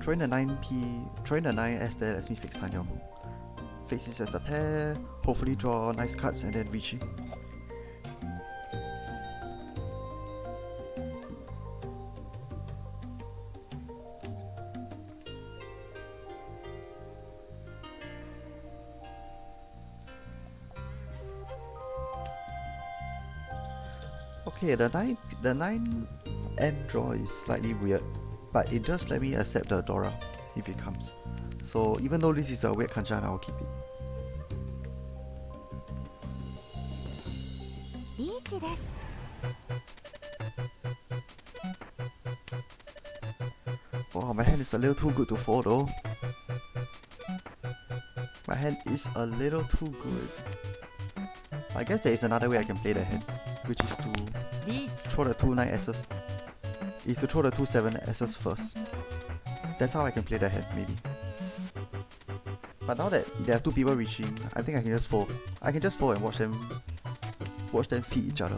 Throwing the 9S there lets me fix Tanyao. Fix this as a pair, hopefully draw nice cards and then reaching. Okay, the 9M draw is slightly weird, but it does let me accept the Dora if it comes. So even though this is a weird Kanchan, I will keep it. リーチです。 Wow, my hand is a little too good to fold though. My hand is a little too good. I guess there is another way I can play the hand, which is to リーチ。 throw the 2 9S's. Is to throw the 2 7S's first. That's how I can play the hand, maybe. But now that there are 2 people reaching, I think I can just fold. I can just fold and watch them feed each other.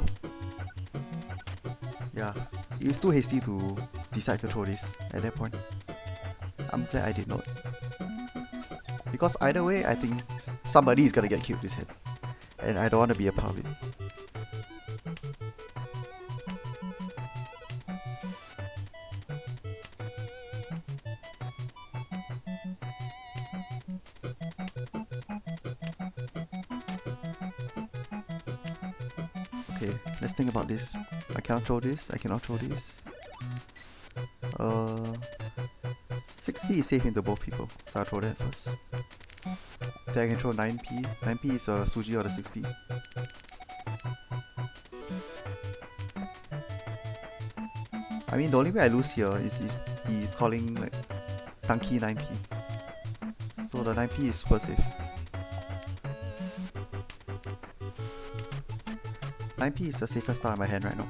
Yeah, it's too hasty to decide to throw this at that point. I'm glad I did not. Because either way, I think somebody is gonna get killed this hand. And I don't want to be a part of it. Okay, let's think about this. I cannot throw this, I cannot throw this. 6p is safe into both people, so I'll throw that first. Then I can throw 9p. 9p is a Suji or the 6p. I mean, the only way I lose here is if he's calling like Tanky 9p. So the 9p is super safe. 9p is the safest star in my hand right now.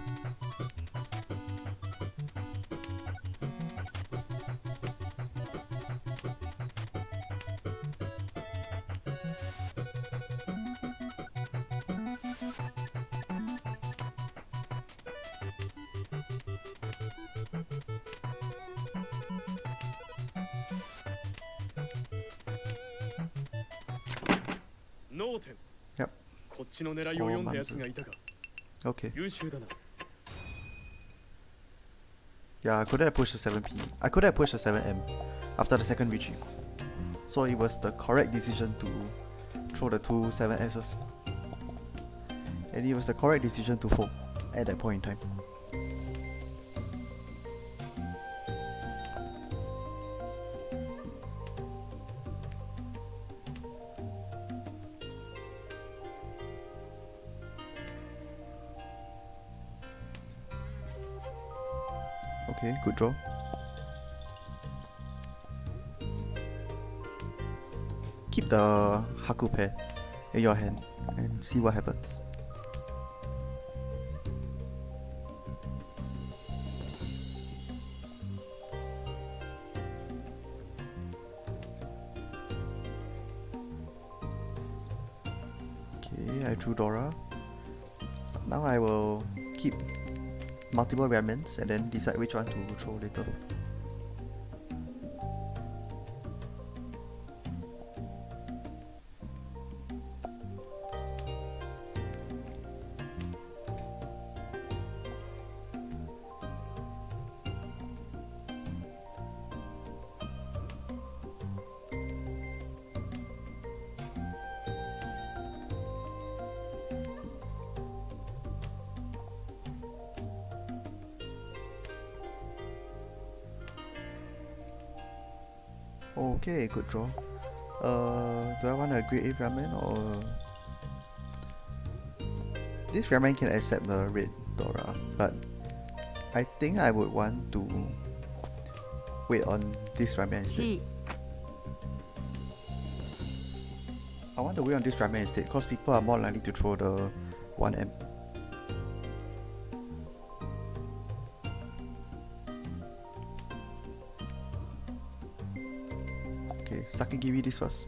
脳天 Yep. こっちの狙いを読んだやつがいたが Okay. 優秀だな Yeah, I could have pushed the 7p. I could have pushed the 7m after the second retreat. So it was the correct decision to throw the two 7s's. And it was the correct decision to fold at that point in time. Okay, good draw. Keep the Haku pair in your hand and see what happens. Okay, I drew Dora. Now I will keep multiple remnants and then decide which one to throw later. Okay, good draw. Do I want a grade 8 ramen or... This ramen can accept the red Dora, but I think I would want to wait on this ramen instead. C I want to wait on this ramen instead because people are more likely to throw the 1M. Okay, Saki, give me this first.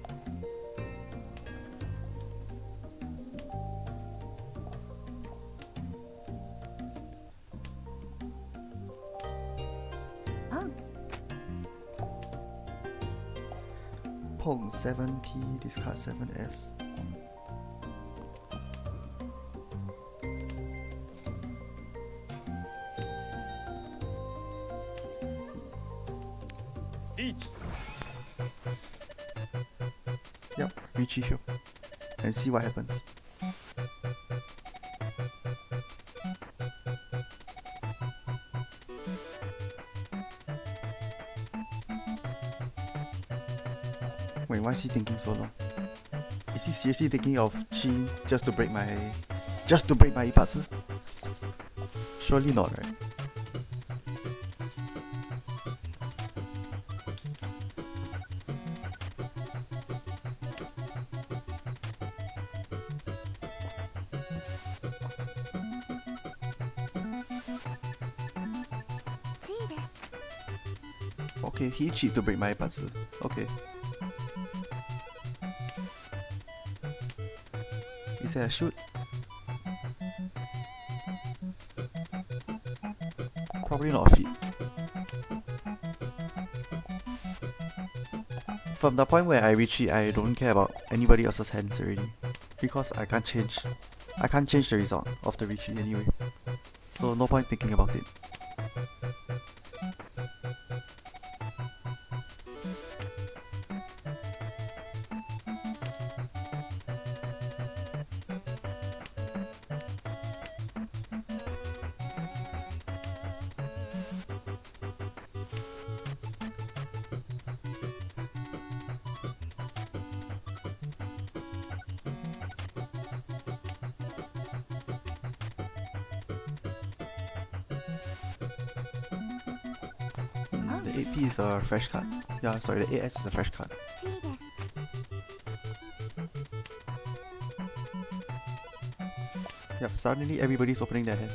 Pong 7P, discard 7S. Each Yep, Richie here. And see what happens. Wait, why is he thinking so long? Is he seriously thinking of Chi just to break my Ipatsu? Surely not, right? Okay, he cheat to break my Ipatsu. Okay. Is that a shoot? Probably not a feat. From the point where I retreat, I don't care about anybody else's hands already. Because I can't change the result of the retreat anyway. So no point thinking about it. The 8P is a fresh card. Yeah, sorry, the 8S is a fresh card. Yep, suddenly everybody's opening their hand.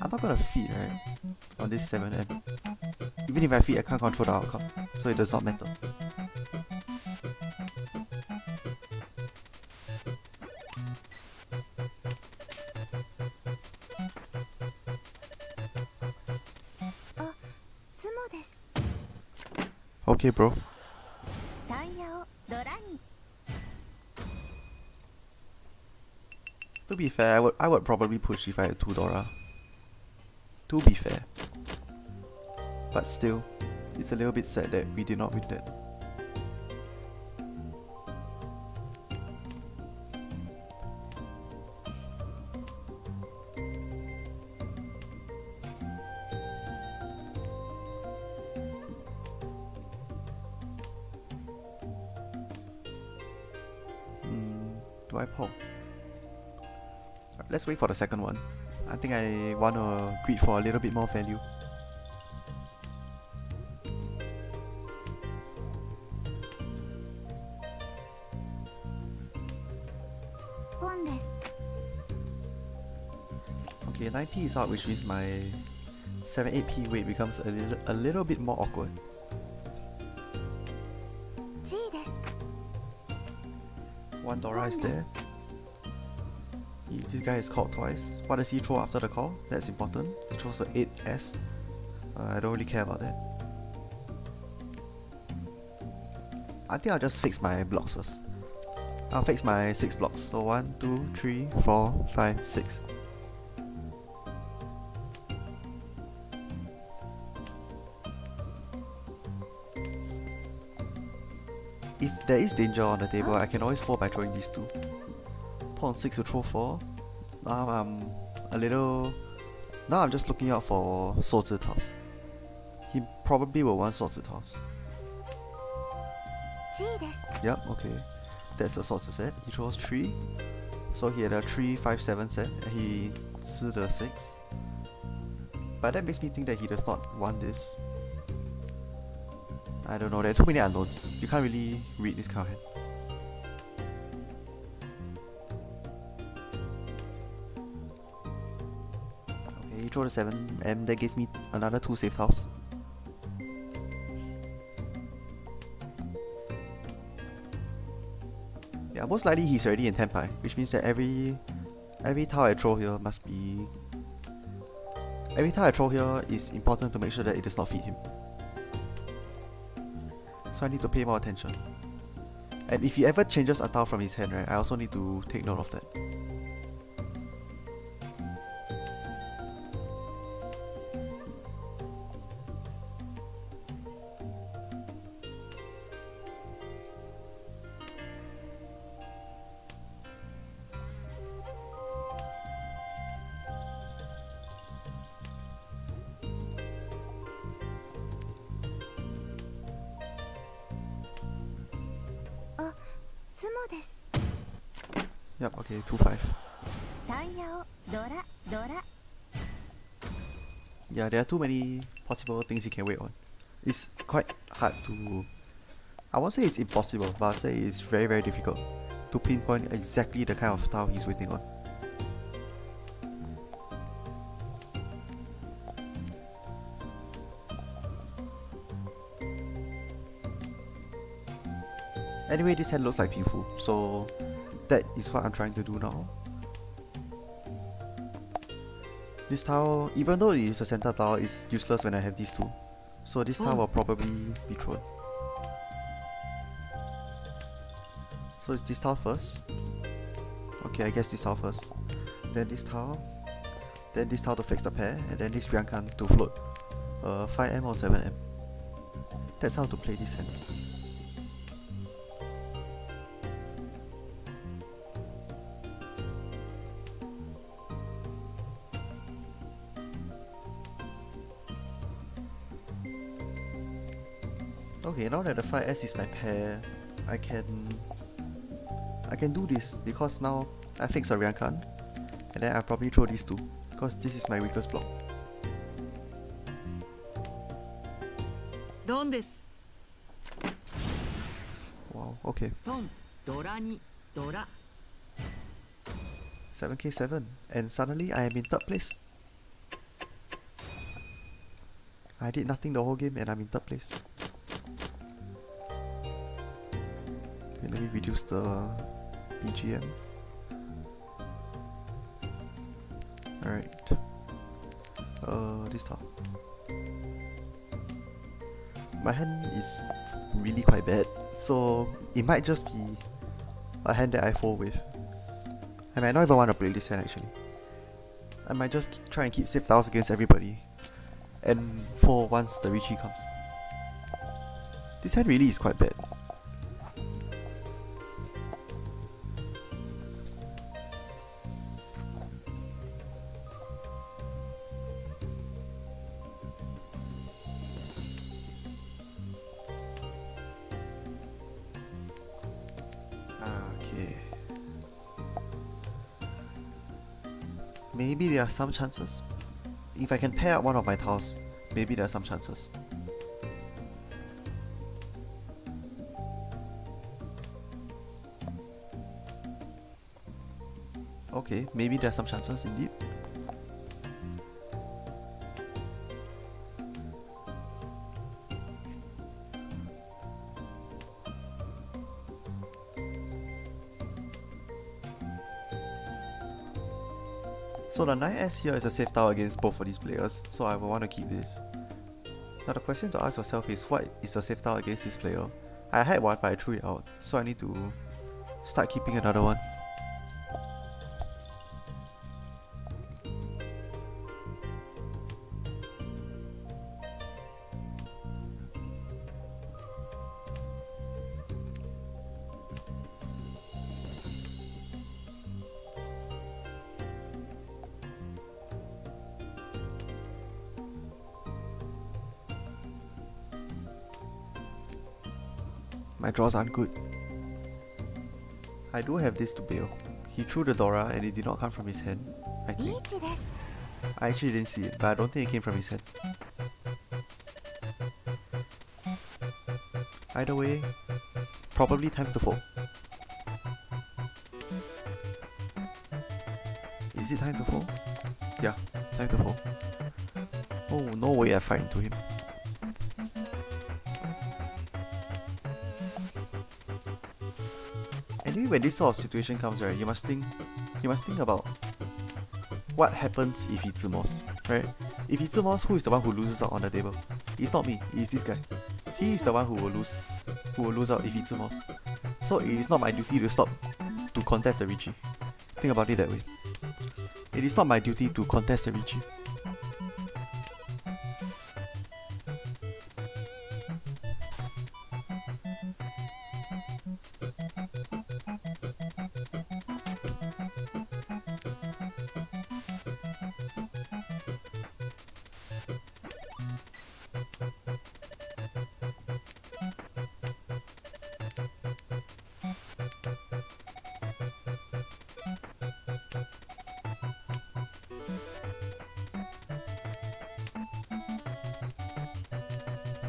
I'm not gonna feed, right? On this 7M. Even if I feed, I can't control the outcome. So it does not matter. Okay, bro. To be fair, I would probably push if I had 2 Dora. To be fair. But still, it's a little bit sad that we did not win that. Do I pull? Let's wait for the second one. I think I want to greed for a little bit more value. Okay, 9p is out, which means my 7-8p weight becomes a little bit more awkward. One Dora is there. This guy is called twice. What does he throw after the call? That's important. He throws the 8S. I don't really care about that. I think I'll just fix my blocks first. I'll fix my 6 blocks. So 1, 2, 3, 4, 5, 6. If there is danger on the table, I can always fold by throwing these 2. Pawn 6 to throw 4. Now I'm a little... Now I'm just looking out for 手指 toss. He probably will want 手指 toss. Yep, okay. That's a 手指 set. He throws 3. So he had a 3, 5, 7 set. And he 吃 the 6. But that makes me think that he does not want this. I don't know, there are too many unknowns. You can't really read this kind of hand. Okay, he throw the 7, and that gives me another 2 safe tiles. Yeah, most likely he's already in 10 pi, which means that every tile I throw here must be... Every tile I throw here is important to make sure that it does not feed him. So I need to pay more attention. And if he ever changes a tile from his hand, right, I also need to take note of that. Yep, okay, 2-5. Yeah, there are too many possible things he can wait on. It's quite hard to... I won't say it's impossible, but I'll say it's very, very difficult to pinpoint exactly the kind of tile he's waiting on. Anyway, this hand looks like Pinfu, so that is what I'm trying to do now. This tile, even though it is a center tile, is useless when I have these 2. So this tile will probably be thrown. So it's this tile first. Okay, I guess this tile first. Then this tile. Then this tile to fix the pair, and then this Ryankan to float 5M or 7M. That's how to play this hand. Okay, now that the 5S is my pair, I can do this because now I fix a Ryankan, and then I probably throw these 2 because this is my weakest block. Don desu. Wow, okay. Don, Dora ni, Dora. 7k7, and suddenly I am in 3rd place. I did nothing the whole game and I'm in 3rd place. Okay, let me reduce the BGM. Alright. This tile. My hand is really quite bad, so it might just be a hand that I fold with. I might not even want to play this hand actually. I might just try and keep safe tiles against everybody. And fold once the Ricci comes. This hand really is quite bad. Okay. Maybe there are some chances. If I can pair up one of my tiles, maybe there are some chances. Okay, maybe there are some chances indeed. So the Knight S here is a safe tile against both of these players, so I will want to keep this. Now the question to ask yourself is, what is the safe tile against this player? I had one but I threw it out, so I need to start keeping another one. My draws aren't good. I do have this to bail. He threw the Dora and it did not come from his hand, I think. I actually didn't see it, but I don't think it came from his hand. Either way, probably time to fold. Is it time to fold? Yeah, time to fold. Oh, no way I fight into him. Anyway, when this sort of situation comes, right, you must think about what happens if he Zimos, right? If he Zimos, who is the one who loses out on the table? It's not me, it's this guy. He is the one who will lose out if he Zimos. So it is not my duty to contest the Ricci. Think about it that way. It is not my duty to contest the Ricci.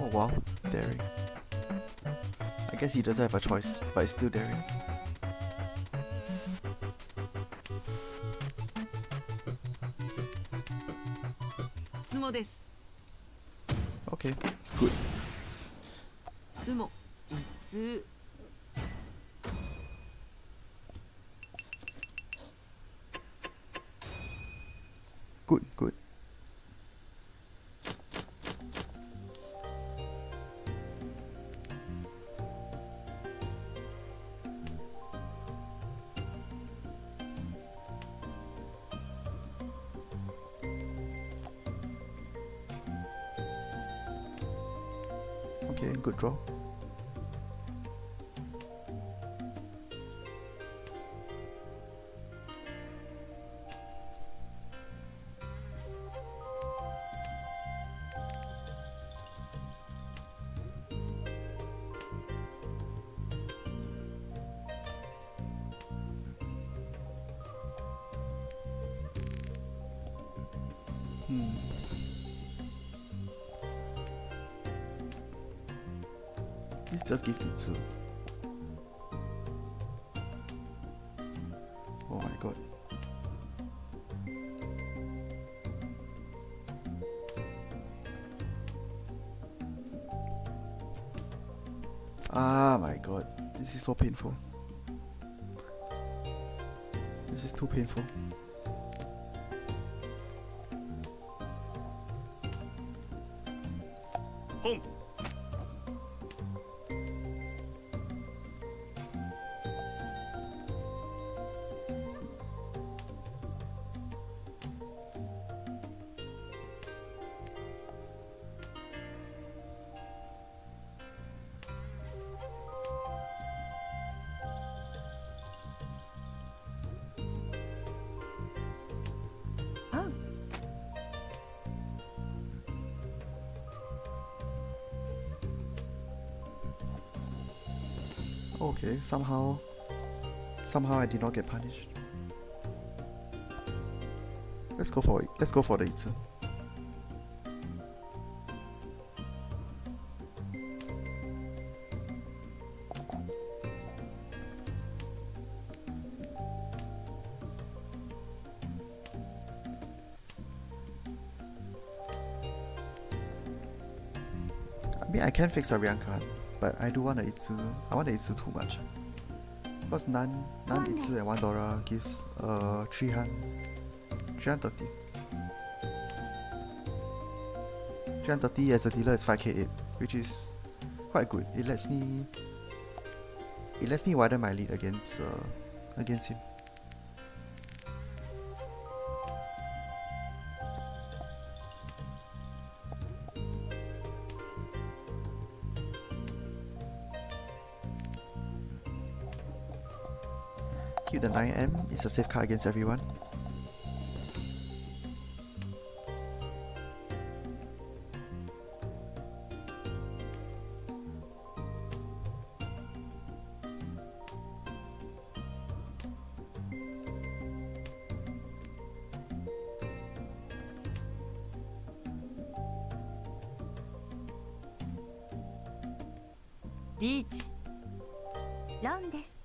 Oh wow, daring. I guess he doesn't have a choice, but it's still daring. Sumo desu. Okay, good. Sumo. Itsu. Good, good. Okay, good draw. This does give Itsu. Oh my god. Ah my god. This is so painful. This is too painful. Home. Okay, somehow I did not get punished. Let's go for it. Let's go for the Itsu. I mean, I can fix a Ryankan, but I do want a Itsu. I want the Itsu too much. Because none Itsu and 1 Dora gives 330. 330 as a dealer is 5k8, which is quite good. It lets me widen my lead against him. Keep the 9M, it's a safe card against everyone. Reach. ロンです。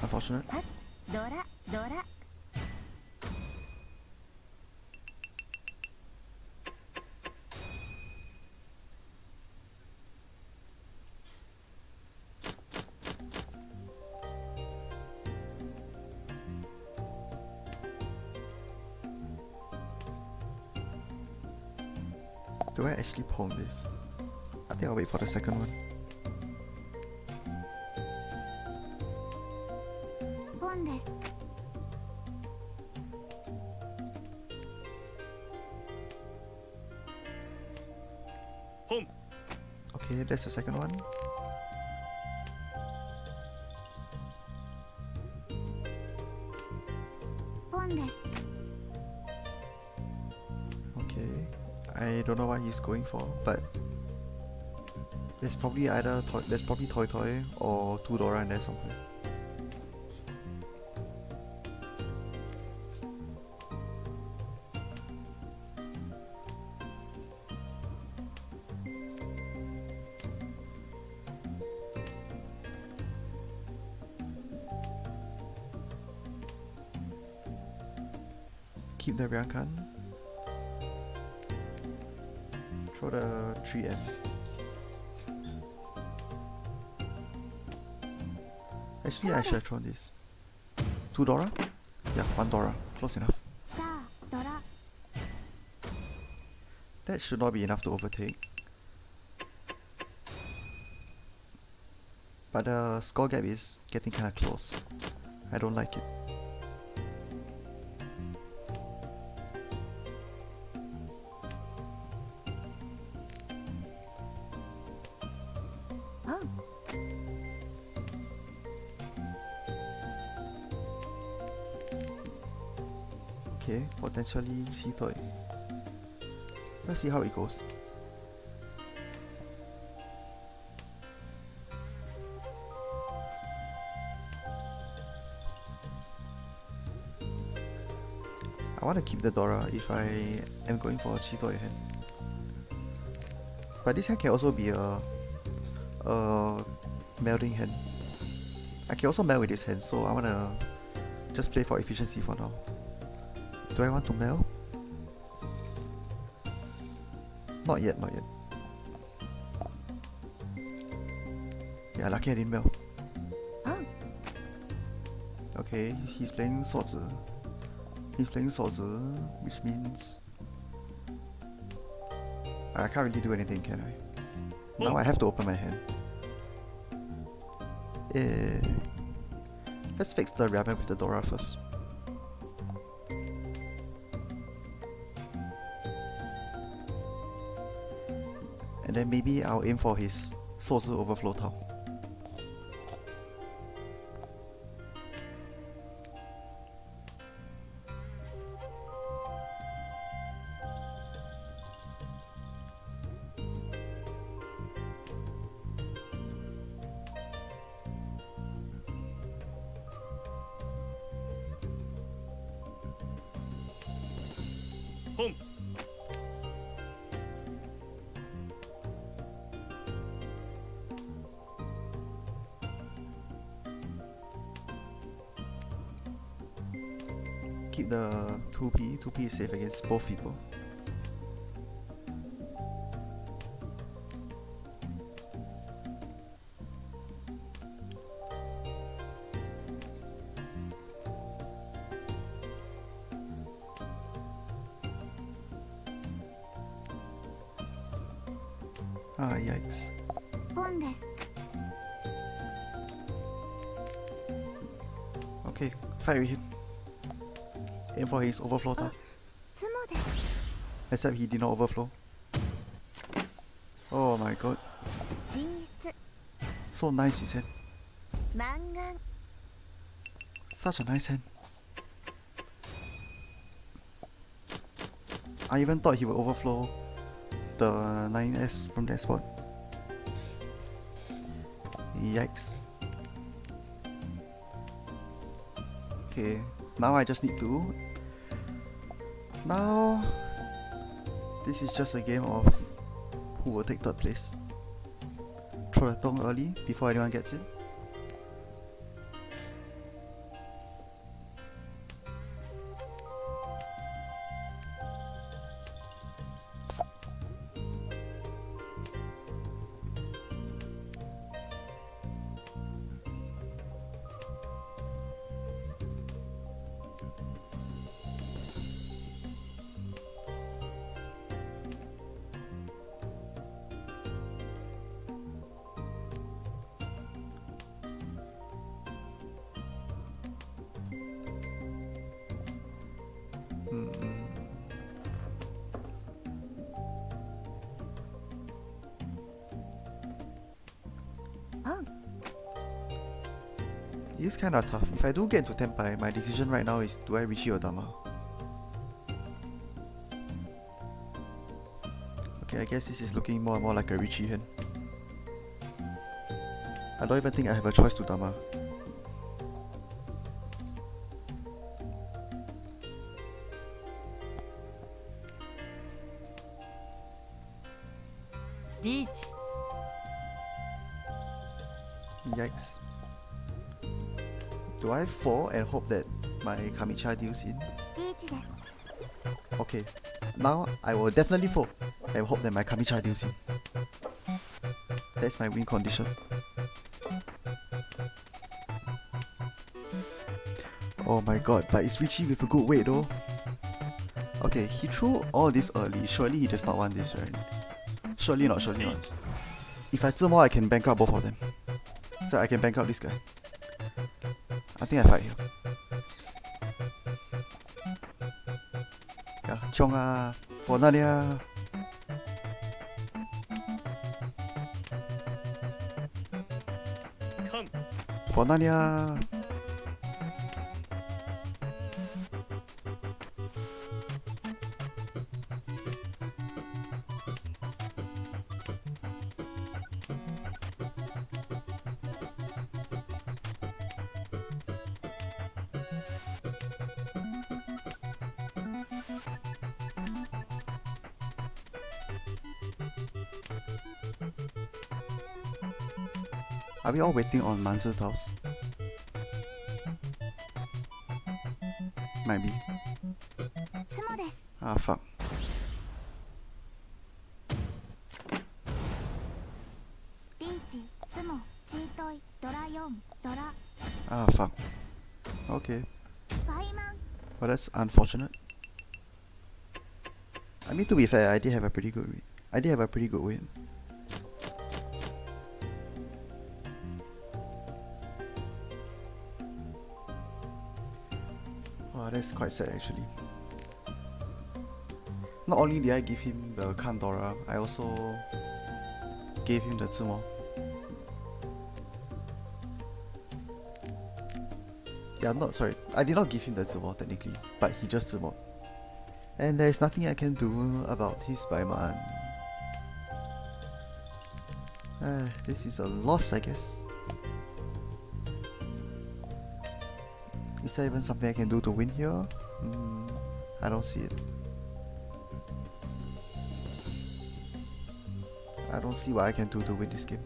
Unfortunate. パツドラドラ。 Do I actually pawn this? I think I'll wait for the second one. ポンです。 本 Okay, that's the second one. ポンです。 Okay, I don't know what he's going for, but there's probably Toy Toy or 2 Dora in there somewhere. Keep the Ryankan. Throw the 3M. Actually, I should have thrown this. 2 Dora? Yeah, 1 Dora. Close enough. シャードラ。 That should not be enough to overtake. But the score gap is getting kinda close. I don't like it. Okay, potentially Chitoy. Let's see how it goes. I want to keep the Dora if I am going for a Chitoy hand. But this hand can also be a melding hand. I can also meld with this hand, so I want to just play for efficiency for now. Do I want to meld? Not yet, not yet. Yeah, lucky I didn't meld. Okay, he's playing Swords. He's playing Swords, which means I can't really do anything, can I? Now I have to open my hand. Let's fix the rabbit with the Dora first. And then maybe I'll aim for his Swords Overflow Town. ポン Keep the 2p. 2p is safe against both people. Ah, yikes. ポンです。 Okay, fight with him. Aim for his overflow time. ツモです。 Except he did not overflow. Oh my god. 鎮逸。 So nice his hand. 満願。 Such a nice hand. I even thought he would overflow the 9S from that spot. Yikes. Okay, now I just need to... Now... This is just a game of who will take third place. Throw the tong early before anyone gets it. It's kind of tough. If I do get into Tenpai, my decision right now is do I Richie or Dama? Okay, I guess this is looking more and more like a Richie hand. I don't even think I have a choice to Dama. Reach. Yikes. Do I fall and hope that my Kamicha deals in? リーチです。 Okay, now I will definitely fall and hope that my Kamicha deals in. That's my win condition. Oh my god, but it's Richie with a good weight though. Okay, he threw all this early. Surely he does not want this, right? Surely not, surely not. If I Zemo, I can bankrupt both of them. So I can bankrupt this guy. I think I fight here. Yeah, Chong ah, for Nadia. Come For Nadia. Are we all waiting on Manzu's house? Might be. ツモです。 Ah, fuck. リーチ、ツモ、チートイ、ドラ4、ドラ、 Ah, fuck. Okay. パイマン、 Well, that's unfortunate. I mean, to be fair, I did have a pretty good win. I did have a pretty good win. Wow, that's quite sad actually. Not only did I give him the Kandora, I also gave him the Tsumo. Yeah, not sorry. I did not give him the Tsumo technically, but he just Tsumo. And there is nothing I can do about his Baiman. This is a loss, I guess. Is there even something I can do to win here? I don't see it. I don't see what I can do to win this game.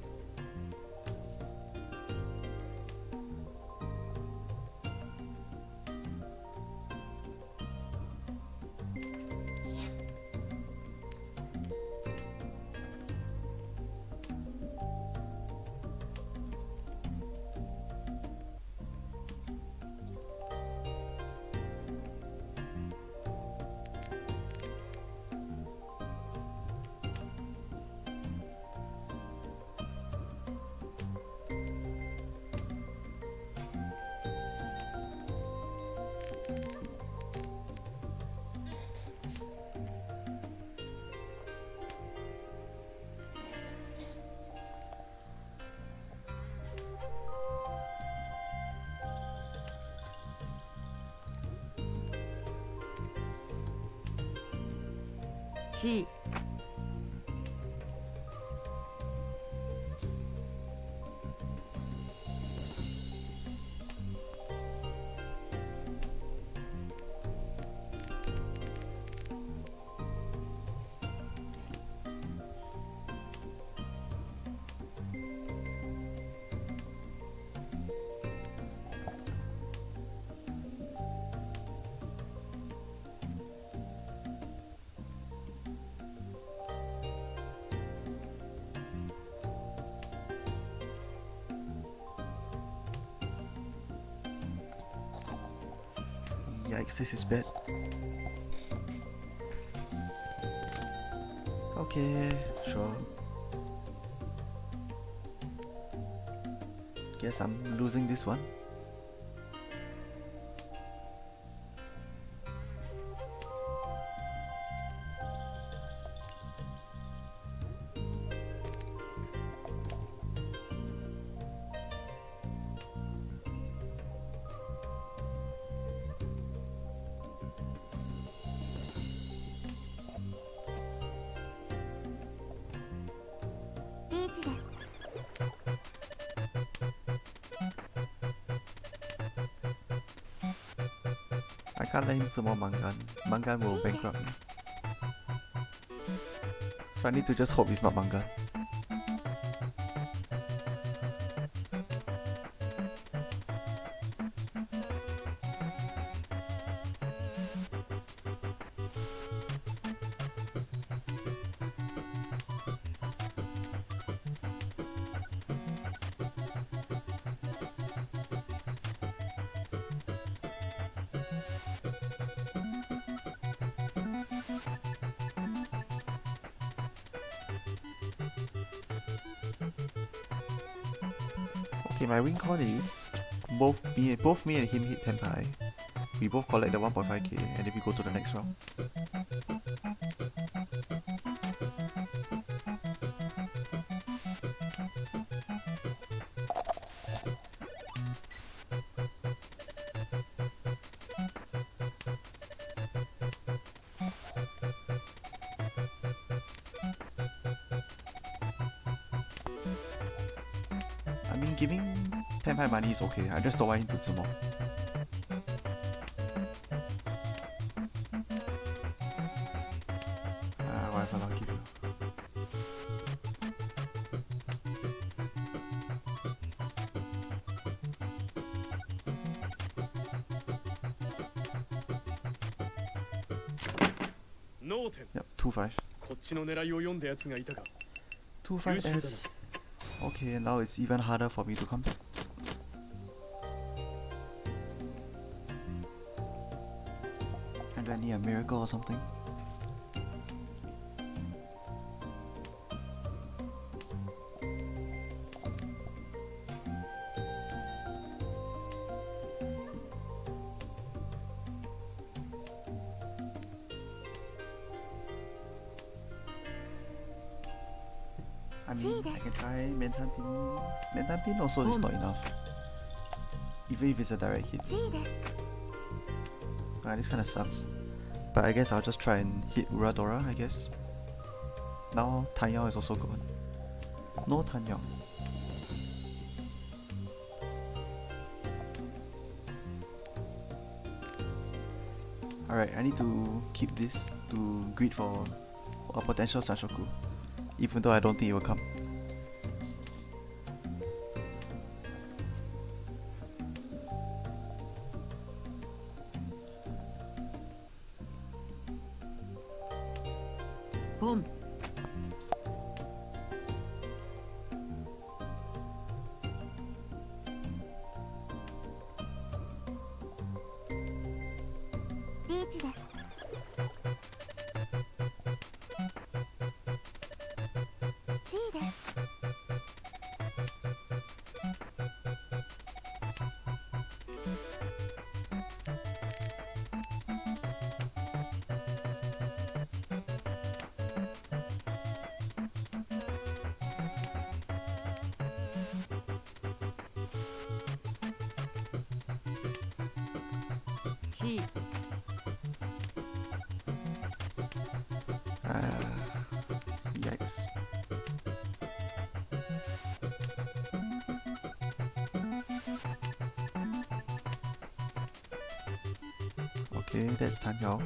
C Yikes, this is bad. Okay, sure. Guess I'm losing this one. I can't let him summon Mangan. Mangan will bankrupt me. So I need to just hope it's not Mangan. Okay, my win con is both me and him hit 10 high. We both collect the 1.5k and then we go to the next round. I mean, giving 10 high money is okay, I just don't want him to sumo. Whatever, I'll give you. Yep, 2-5. こっちの狙いを読んだやつがいたか。 2-5S. Okay, now it's even harder for me to come back. And I need a miracle or something. I mean, I can try Mentan Pin. Mentan Pin also is not enough. Even if it's a direct hit. This kinda sucks. But I guess I'll just try and hit Uradora, I guess. Now Tanyao is also gone. No Tanyao. Alright, I need to keep this to greed for a potential Sanshoku. even though I don't think it will come. Pon. Reach です。G です。C. Yikes. Okay, that's Tan Yao.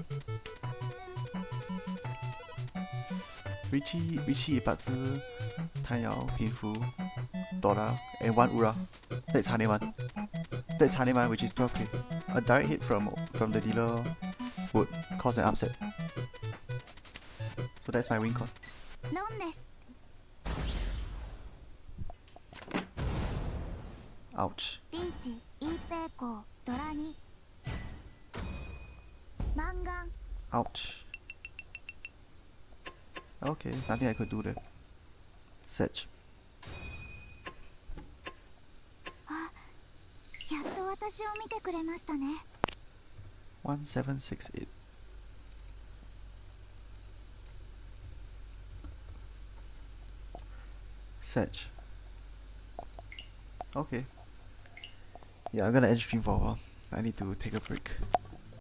Richie 一把子 Tan Yao, Pinfu, Dora, and 1 Ura. That's Haneman. That's Haneman, which is 12k. A direct hit from the dealer would cause an upset. So that's my win con. ロンです。 Ouch. リーチ、イーペイコー、ドラ2。マンガン、 Ouch. Okay, nothing I could do there. Sedge. やっと私を見てくれましたね。 1768. Sedge. Okay. Yeah, I'm gonna end stream for a while. I need to take a break.